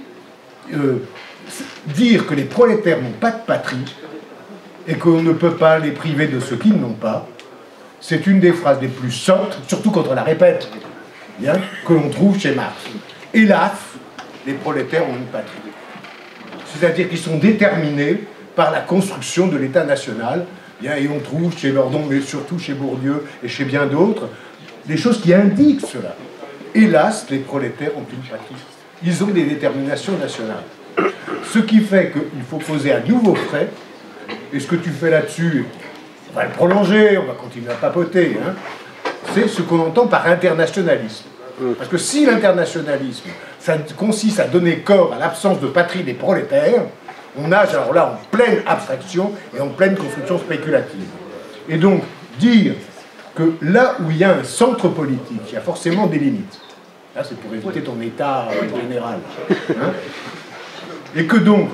dire que les prolétaires n'ont pas de patrie et qu'on ne peut pas les priver de ce qu'ils n'ont pas, c'est une des phrases les plus sottes, surtout quand on la répète, que l'on trouve chez Marx. Hélas, les prolétaires ont une patrie. C'est-à-dire qu'ils sont déterminés par la construction de l'État national, et on trouve chez Lordon, mais surtout chez Bourdieu et chez bien d'autres, des choses qui indiquent cela. Hélas, les prolétaires ont une patrie. Ils ont des déterminations nationales. Ce qui fait qu'il faut poser un nouveau frais, et ce que tu fais là-dessus, on va le prolonger, on va continuer à papoter, hein, c'est ce qu'on entend par internationalisme. Parce que si l'internationalisme, ça consiste à donner corps à l'absence de patrie des prolétaires, on nage alors là en pleine abstraction et en pleine construction spéculative. Et donc, dire que là où il y a un centre politique, il y a forcément des limites. Là, c'est pour éviter ton état général. Hein, et que donc,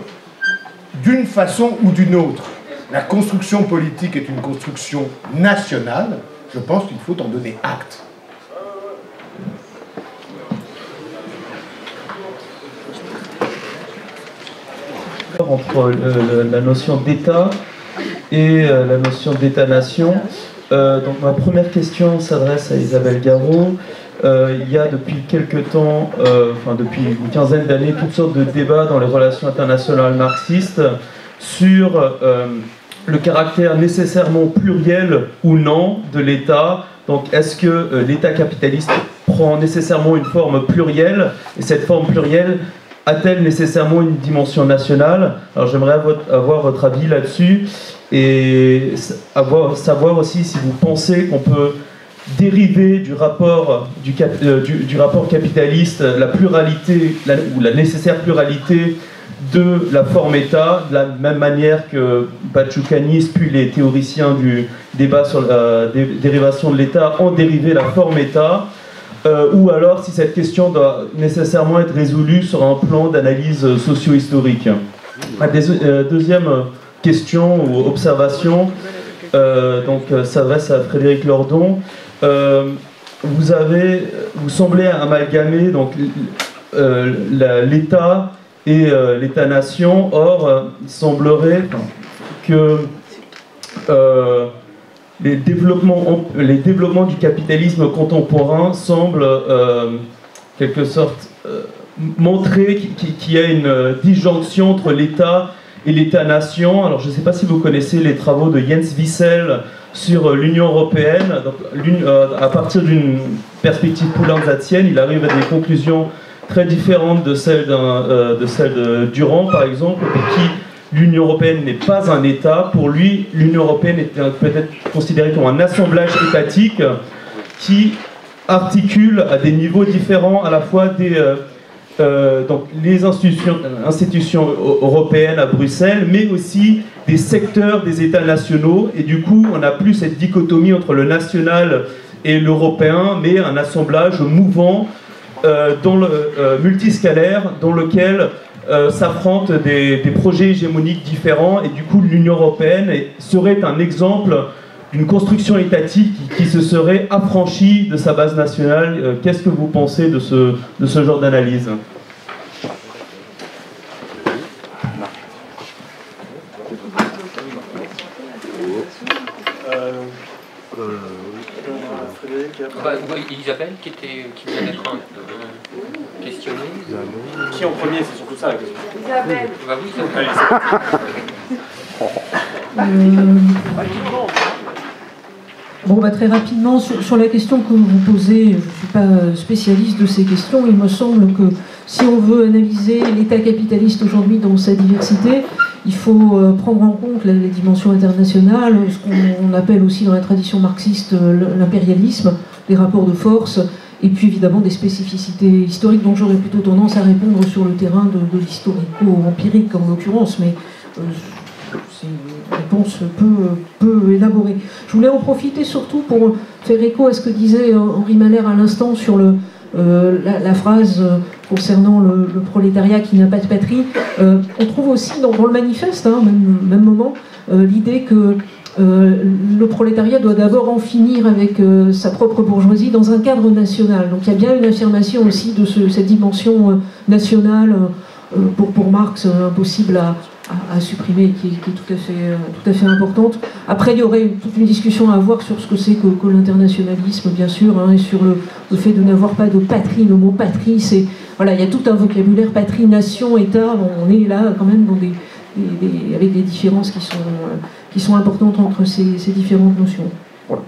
d'une façon ou d'une autre, la construction politique est une construction nationale, je pense qu'il faut en donner acte. Entre la notion d'État et la notion d'État-nation. Donc ma première question s'adresse à Isabelle Garot. Il y a depuis quelques temps, depuis une quinzaine d'années, toutes sortes de débats dans les relations internationales marxistes sur le caractère nécessairement pluriel ou non de l'État. Donc est-ce que l'État capitaliste prend nécessairement une forme plurielle, et cette forme plurielle a-t-elle nécessairement une dimension nationale? Alors j'aimerais avoir votre avis là-dessus, et savoir aussi si vous pensez qu'on peut dériver du rapport, du rapport capitaliste la pluralité, ou la nécessaire pluralité de la forme État, de la même manière que Batsoukanis puis les théoriciens du débat sur la dérivation de l'État ont dérivé la forme État, ou alors si cette question doit nécessairement être résolue sur un plan d'analyse socio-historique. Deuxième question ou observation, s'adresse à Frédéric Lordon. Vous semblez amalgamer donc l'État et l'État-nation. Or, il semblerait que les développements du capitalisme contemporain semblent, quelque sorte, montrer qu'il y a une disjonction entre l'État et l'État-nation. Alors, je ne sais pas si vous connaissez les travaux de Jens Wiesel sur l'Union européenne. Donc, à partir d'une perspective poulanzatienne, il arrive à des conclusions très différentes de celles de Durand, par exemple, pour qui l'Union européenne n'est pas un État. Pour lui, l'Union européenne est peut-être considérée comme un assemblage étatique qui articule à des niveaux différents à la fois donc les institutions européennes à Bruxelles, mais aussi des secteurs des États nationaux. Et du coup, on n'a plus cette dichotomie entre le national et l'européen, mais un assemblage mouvant, multiscalaire, dans lequel s'affrontent des projets hégémoniques différents, et du coup l'Union européenne serait un exemple d'une construction étatique qui se serait affranchie de sa base nationale. Qu'est-ce que vous pensez de ce genre d'analyse ? Isabelle qui vient d'être questionnée. Qui en premier, c'est surtout ça la question. Isabelle. Bah oui, Bon, bah, très rapidement, sur la question que vous posez, je ne suis pas spécialiste de ces questions. Il me semble que si on veut analyser l'État capitaliste aujourd'hui dans sa diversité, il faut prendre en compte la dimension internationale, ce qu'on appelle aussi dans la tradition marxiste l'impérialisme, les rapports de force, et puis évidemment des spécificités historiques. Donc j'aurais plutôt tendance à répondre sur le terrain de l'historico-empirique en l'occurrence, mais c'est une réponse peu élaborée. Je voulais en profiter surtout pour faire écho à ce que disait Henri Malher à l'instant sur la phrase concernant le prolétariat qui n'a pas de patrie. On trouve aussi dans le manifeste, même moment, l'idée que le prolétariat doit d'abord en finir avec sa propre bourgeoisie dans un cadre national. Donc il y a bien une affirmation aussi de cette dimension nationale pour Marx impossible à supprimer, qui est tout à fait importante. Après, il y aurait toute une discussion à avoir sur ce que c'est que l'internationalisme, bien sûr, et sur le fait de n'avoir pas de patrie. Le mot patrie, c'est... Voilà, il y a tout un vocabulaire patrie, nation, État. On est là quand même avec des différences qui sont importantes entre ces différentes notions. Voilà.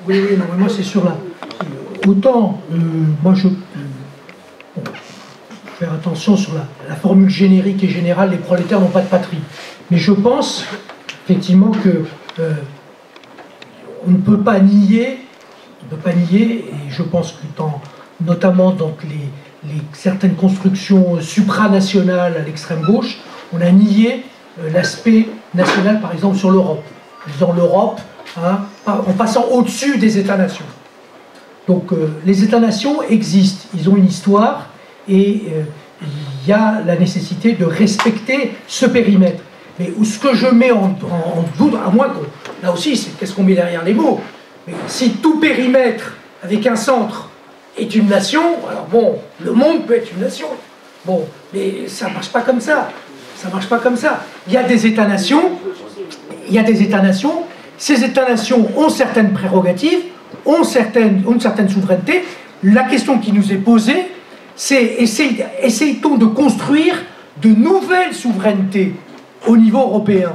Oui, non, mais moi c'est sur là. Autant, moi je... faire attention sur la formule générique et générale, les prolétaires n'ont pas de patrie. Mais je pense effectivement que on ne peut pas nier, et je pense que notamment dans certaines constructions supranationales à l'extrême gauche, on a nié l'aspect national, par exemple sur l'Europe. En disant l'Europe, en passant au-dessus des États-nations. Donc les États-nations existent, ils ont une histoire, et il y a la nécessité de respecter ce périmètre. Mais ce que je mets en doute, à moins que, là aussi, c'est qu'est-ce qu'on met derrière les mots. Mais si tout périmètre avec un centre est une nation, alors bon, le monde peut être une nation. Bon, mais ça ne marche pas comme ça. Ça marche pas comme ça. Il y a des États-nations, ces États-nations ont certaines prérogatives, ont une certaine souveraineté. La question qui nous est posée, c'est essaye-t-on de construire de nouvelles souverainetés au niveau européen?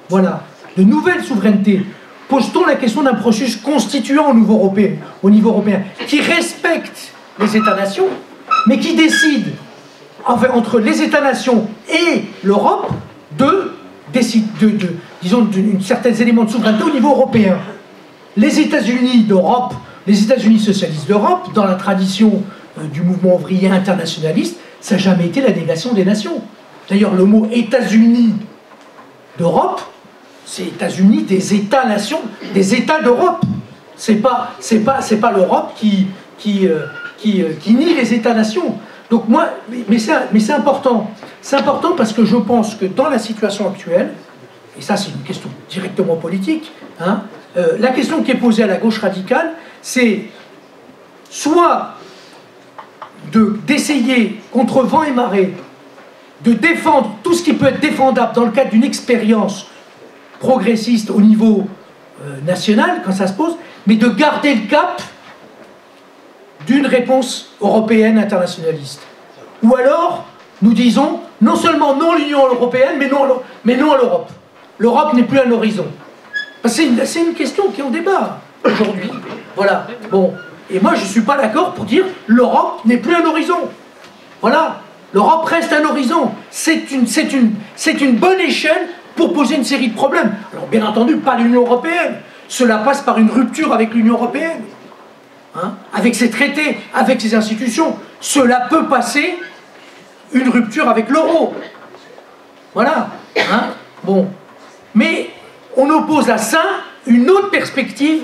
Voilà, de nouvelles souverainetés. Pose-t-on la question d'un processus constituant au niveau européen, qui respecte les États-nations, mais qui décide, enfin, entre les États-nations et l'Europe, disons, d'un certain élément de souveraineté au niveau européen. Les États-Unis d'Europe, les États-Unis socialistes d'Europe, dans la tradition du mouvement ouvrier internationaliste, ça n'a jamais été la négation des nations. D'ailleurs, le mot États-Unis d'Europe, c'est États-Unis des États-nations, des États d'Europe. C'est pas l'Europe qui nie les États-nations. Donc moi, mais c'est important. C'est important parce que je pense que dans la situation actuelle, et ça c'est une question directement politique, la question qui est posée à la gauche radicale, c'est soit d'essayer, contre vent et marée, de défendre tout ce qui peut être défendable dans le cadre d'une expérience progressiste au niveau national, quand ça se pose, mais de garder le cap d'une réponse européenne internationaliste. Ou alors, nous disons, non seulement non à l'Union européenne, mais non à l'Europe. L'Europe n'est plus un horizon. C'est une question qui est en débat aujourd'hui. Voilà. Bon. Et moi, je ne suis pas d'accord pour dire l'Europe n'est plus un horizon. Voilà. L'Europe reste un horizon. C'est une bonne échelle pour poser une série de problèmes. Alors, bien entendu, pas l'Union européenne. Cela passe par une rupture avec l'Union européenne. Avec ses traités, avec ses institutions. Cela peut passer une rupture avec l'euro. Voilà. Bon. Mais on oppose à ça une autre perspective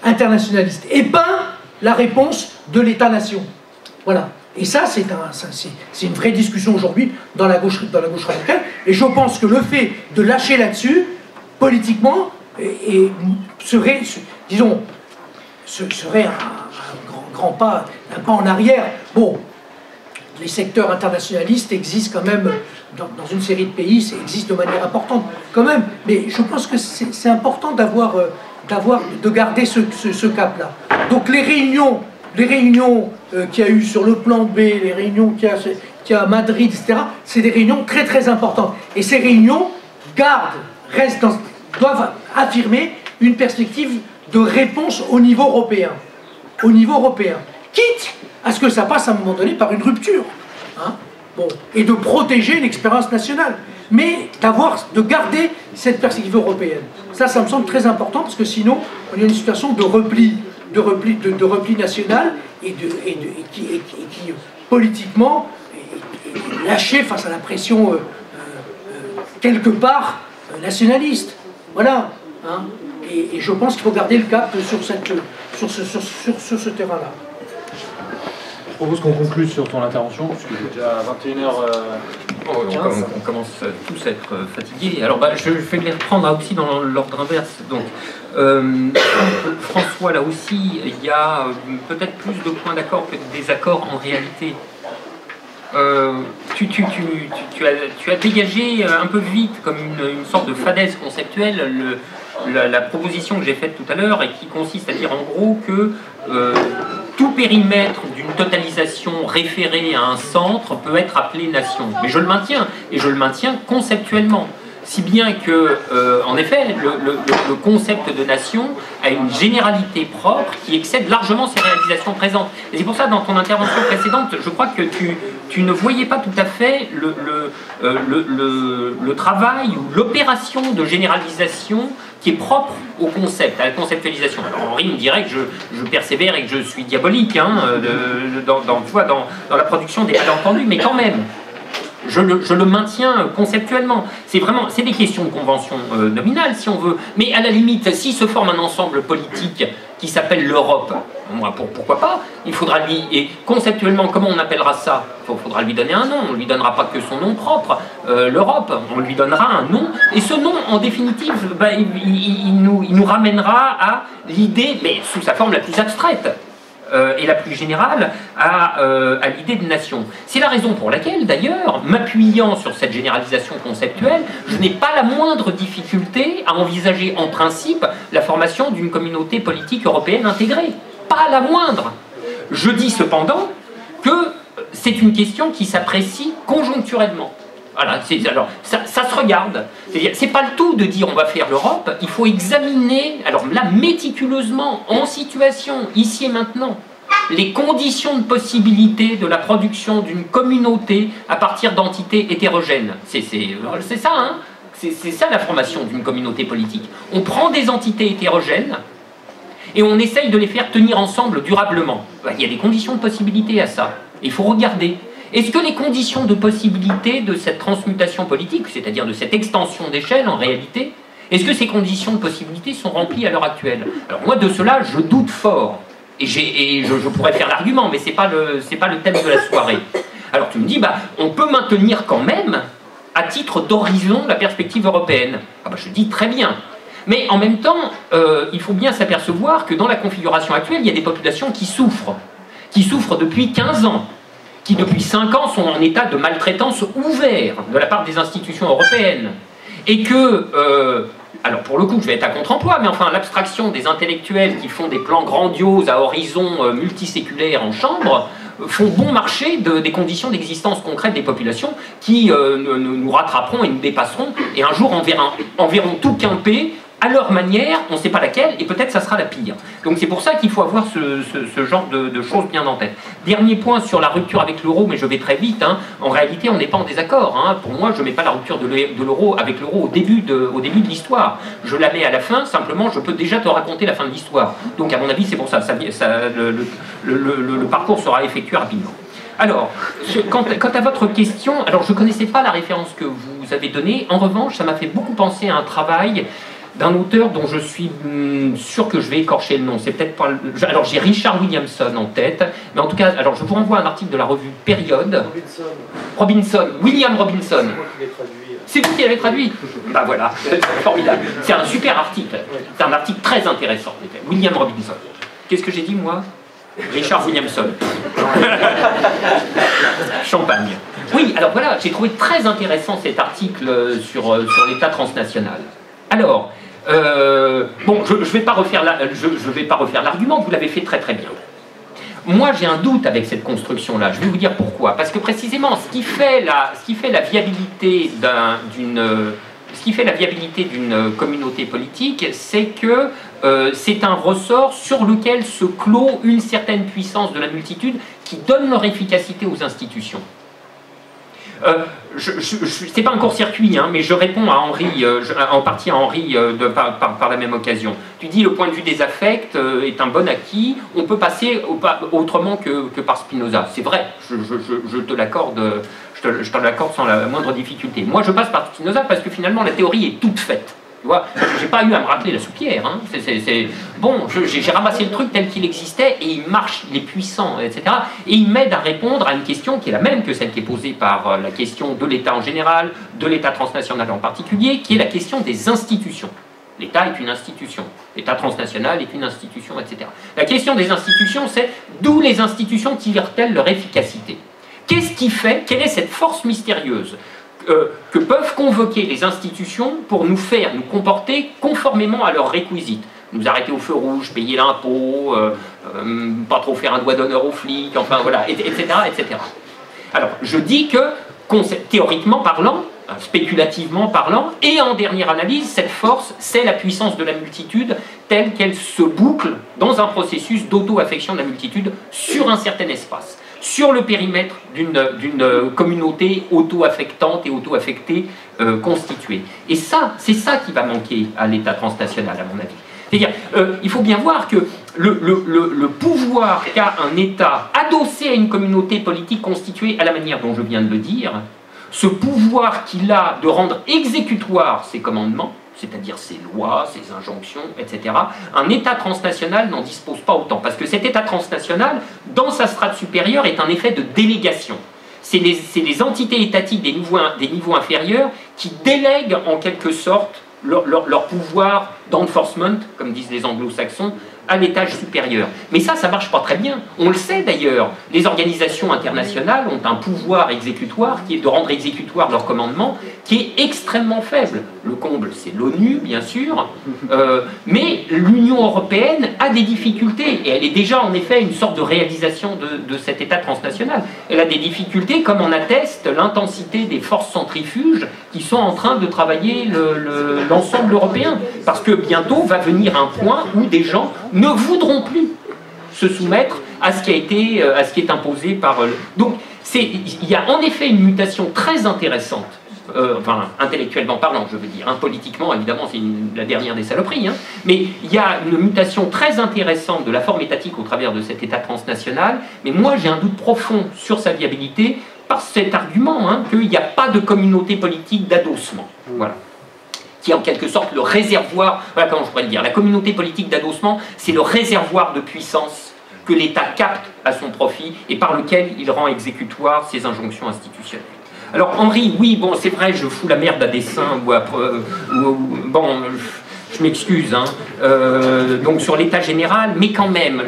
internationaliste, et pas la réponse de l'État-nation. Voilà. Et ça, c'est une vraie discussion aujourd'hui dans la gauche radicale. Et je pense que le fait de lâcher là-dessus, politiquement, serait, disons, serait un grand pas, un pas en arrière. Bon, les secteurs internationalistes existent quand même dans une série de pays, ça existe de manière importante quand même. Mais je pense que c'est important de garder ce cap-là. Donc les réunions qu'il y a eu sur le plan B, les réunions qu'il y a à Madrid, etc., c'est des réunions très très importantes. Et ces réunions doivent affirmer une perspective de réponse au niveau européen. Au niveau européen. Quitte à ce que ça passe à un moment donné par une rupture. Hein, bon, et de protéger l'expérience nationale. Mais de garder cette perspective européenne. Ça me semble très important parce que sinon, on a une situation de repli national et qui politiquement est lâché face à la pression quelque part nationaliste. Voilà. Hein. Et je pense qu'il faut garder le cap sur ce terrain-là. Je propose qu'on conclue sur ton intervention, puisque c'est déjà 21h15. On commence tous à être fatigués. Alors je vais les reprendre aussi dans l'ordre inverse. Donc, François, là aussi, il y a peut-être plus de points d'accord que de désaccords en réalité. Tu as dégagé un peu vite, comme une sorte de fadaise conceptuelle, la proposition que j'ai faite tout à l'heure et qui consiste à dire en gros que tout périmètre d'une totalisation référée à un centre peut être appelé nation. Mais je le maintiens, et je le maintiens conceptuellement. Si bien que, en effet, le concept de nation a une généralité propre qui excède largement ses réalisations présentes. Et c'est pour ça, dans ton intervention précédente, je crois que tu ne voyais pas tout à fait le travail ou l'opération de généralisation qui est propre au concept, à la conceptualisation. Alors Henri me dirait que je persévère et que je suis diabolique dans la production des malentendus, mais quand même, je le maintiens conceptuellement. C'est des questions de convention nominale, si on veut. Mais à la limite, s'il se forme un ensemble politique qui s'appelle l'Europe, moi, pourquoi pas? Il faudra lui... Et conceptuellement, comment on appellera ça? Il faudra lui donner un nom. On ne lui donnera pas que son nom propre, l'Europe. On lui donnera un nom. Et ce nom, en définitive, il nous ramènera à l'idée, mais sous sa forme la plus abstraite, et la plus générale à l'idée de nation. C'est la raison pour laquelle, d'ailleurs, m'appuyant sur cette généralisation conceptuelle, je n'ai pas la moindre difficulté à envisager en principe la formation d'une communauté politique européenne intégrée. Pas la moindre. Je dis cependant que c'est une question qui s'apprécie conjoncturellement. Voilà, alors ça se regarde. C'est pas le tout de dire on va faire l'Europe, il faut examiner, alors là méticuleusement, en situation, ici et maintenant, les conditions de possibilité de la production d'une communauté à partir d'entités hétérogènes. C'est ça, hein, c'est ça la formation d'une communauté politique. On prend des entités hétérogènes et on essaye de les faire tenir ensemble durablement. Il y a des conditions de possibilité à ça. Il faut regarder. Est-ce que les conditions de possibilité de cette transmutation politique, c'est-à-dire de cette extension d'échelle en réalité, est-ce que ces conditions de possibilité sont remplies à l'heure actuelle? Alors moi de cela je doute fort, et je pourrais faire l'argument, mais c'est pas le thème de la soirée. Alors tu me dis, on peut maintenir quand même, à titre d'horizon, la perspective européenne. Je dis très bien. Mais en même temps, il faut bien s'apercevoir que dans la configuration actuelle, il y a des populations qui souffrent depuis 15 ans, qui depuis 5 ans sont en état de maltraitance ouvert de la part des institutions européennes. Et que, alors pour le coup je vais être à contre-emploi, mais enfin l'abstraction des intellectuels qui font des plans grandioses à horizon multiséculaire en chambre, font bon marché des conditions d'existence concrètes des populations qui nous rattraperont et nous dépasseront, et un jour enverront tout quimper à leur manière, on ne sait pas laquelle, et peut-être ça sera la pire. Donc c'est pour ça qu'il faut avoir ce genre de choses bien en tête. Dernier point sur la rupture avec l'euro, mais je vais très vite, hein. En réalité on n'est pas en désaccord, hein. Pour moi je ne mets pas la rupture de l'euro avec l'euro au début de l'histoire. Je la mets à la fin, simplement je peux déjà te raconter la fin de l'histoire. Donc à mon avis c'est pour ça, le parcours sera effectué rapidement. Alors, quant à votre question, alors je ne connaissais pas la référence que vous avez donnée, en revanche ça m'a fait beaucoup penser à un travail d'un auteur dont je suis sûr que je vais écorcher le nom. C'est peut-être pas. Alors j'ai Richard Williamson en tête, mais en tout cas, alors je vous renvoie à un article de la revue Période. William Robinson. C'est vous qui l'avez traduit? Bah voilà, c'est formidable. C'est un super article. C'est un article très intéressant. William Robinson. Qu'est-ce que j'ai dit moi? Richard Williamson. Champagne. Oui, alors voilà, j'ai trouvé très intéressant cet article sur l'État transnational. Alors, bon, je ne vais pas refaire l'argument, vous l'avez fait très très bien. Moi, j'ai un doute avec cette construction-là. Je vais vous dire pourquoi. Parce que précisément, ce qui fait la viabilité d'une communauté politique, c'est que c'est un ressort sur lequel se clôt une certaine puissance de la multitude qui donne leur efficacité aux institutions. C'est pas un court-circuit, hein, mais je réponds à Henri, en partie à Henri par la même occasion. Tu dis le point de vue des affects est un bon acquis, on peut passer autrement que par Spinoza. C'est vrai, je te l'accorde. Je te l'accorde sans la moindre difficulté. Moi, je passe par Spinoza parce que finalement, la théorie est toute faite. Tu vois, j'ai pas eu à me racler la soupière. Hein. Bon, j'ai ramassé le truc tel qu'il existait et il marche, il est puissant, etc. Et il m'aide à répondre à une question qui est la même que celle qui est posée par la question de l'État en général, de l'État transnational en particulier, qui est la question des institutions. L'État est une institution, l'État transnational est une institution, etc. La question des institutions, c'est d'où les institutions tirent-elles leur efficacité? Qu'est-ce qui fait, quelle est cette force mystérieuse que peuvent convoquer les institutions pour nous faire nous comporter conformément à leurs réquisites? Nous arrêter au feu rouge, payer l'impôt, pas trop faire un doigt d'honneur aux flics, enfin voilà, etc., etc. Alors, je dis que, théoriquement parlant, spéculativement parlant, et en dernière analyse, cette force, c'est la puissance de la multitude telle qu'elle se boucle dans un processus d'auto-affection de la multitude sur un certain espace, sur le périmètre d'une communauté auto-affectante et auto-affectée constituée. Et ça, c'est ça qui va manquer à l'État transnational, à mon avis. C'est-à-dire, il faut bien voir que le pouvoir qu'a un État adossé à une communauté politique constituée à la manière dont je viens de le dire, ce pouvoir qu'il a de rendre exécutoires ses commandements, c'est-à-dire ses lois, ses injonctions, etc., un État transnational n'en dispose pas autant. Parce que cet État transnational, dans sa strate supérieure, est un effet de délégation. C'est les entités étatiques des niveaux inférieurs qui délèguent en quelque sorte leur pouvoir d'enforcement, comme disent les anglo-saxons, à l'étage supérieur. Mais ça marche pas très bien. On le sait d'ailleurs. Les organisations internationales ont un pouvoir exécutoire qui est de rendre exécutoire leur commandement, qui est extrêmement faible. Le comble, c'est l'ONU, bien sûr, mais l'Union européenne a des difficultés, et elle est déjà en effet une sorte de réalisation de cet État transnational. Elle a des difficultés, comme en atteste l'intensité des forces centrifuges qui sont en train de travailler l'ensemble européen. Parce que bientôt va venir un point où des gens ne voudront plus se soumettre à ce qui est imposé par... Donc, il y a en effet une mutation très intéressante, enfin, intellectuellement parlant, je veux dire, hein, politiquement, évidemment, c'est la dernière des saloperies, hein, mais il y a une mutation très intéressante de la forme étatique au travers de cet État transnational, mais moi, j'ai un doute profond sur sa viabilité par cet argument, hein, qu'il n'y a pas de communauté politique d'adossement. Voilà. Qui est en quelque sorte le réservoir, voilà comment je pourrais le dire, la communauté politique d'adossement, c'est le réservoir de puissance que l'État capte à son profit et par lequel il rend exécutoire ses injonctions institutionnelles. Alors Henri, oui, bon, c'est vrai, je fous la merde à dessein, bon, je m'excuse, hein, donc sur l'état général, mais quand même,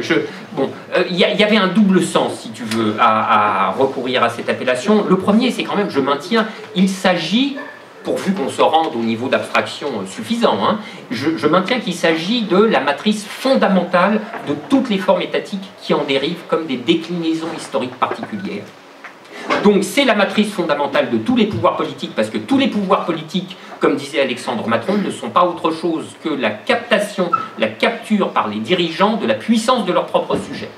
il y avait un double sens, si tu veux, à recourir à cette appellation. Le premier, c'est quand même, je maintiens, il s'agit, pourvu qu'on se rende au niveau d'abstraction suffisant, hein, je maintiens qu'il s'agit de la matrice fondamentale de toutes les formes étatiques qui en dérivent comme des déclinaisons historiques particulières. Donc c'est la matrice fondamentale de tous les pouvoirs politiques, parce que tous les pouvoirs politiques, comme disait Alexandre Matron, ne sont pas autre chose que la captation, la capture par les dirigeants de la puissance de leur propre sujet,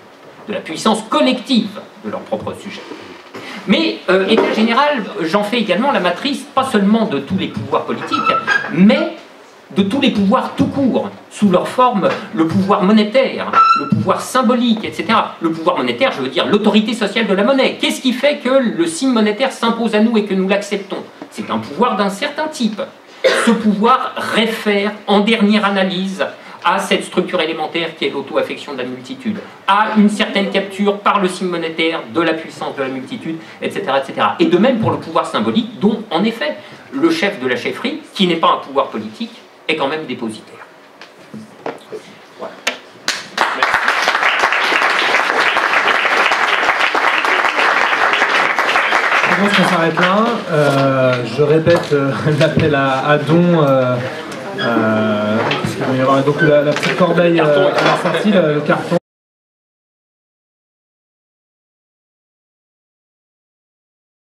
de la puissance collective de leur propre sujet. Mais, État général, j'en fais également la matrice, pas seulement de tous les pouvoirs politiques, mais de tous les pouvoirs tout court, sous leur forme, le pouvoir monétaire, le pouvoir symbolique, etc. Le pouvoir monétaire, je veux dire l'autorité sociale de la monnaie. Qu'est-ce qui fait que le signe monétaire s'impose à nous et que nous l'acceptons? C'est un pouvoir d'un certain type. ce pouvoir réfère en dernière analyse à cette structure élémentaire qui est l'auto-affection de la multitude, à une certaine capture par le signe monétaire de la puissance de la multitude, etc., etc. Et de même pour le pouvoir symbolique, dont, en effet, le chef de la chefferie, qui n'est pas un pouvoir politique, est quand même dépositaire. Voilà. Je pense qu'on s'arrête là. Je répète l'appel à dons. Parce qu'il va y avoir donc la petite corbeille à la sortie, le carton.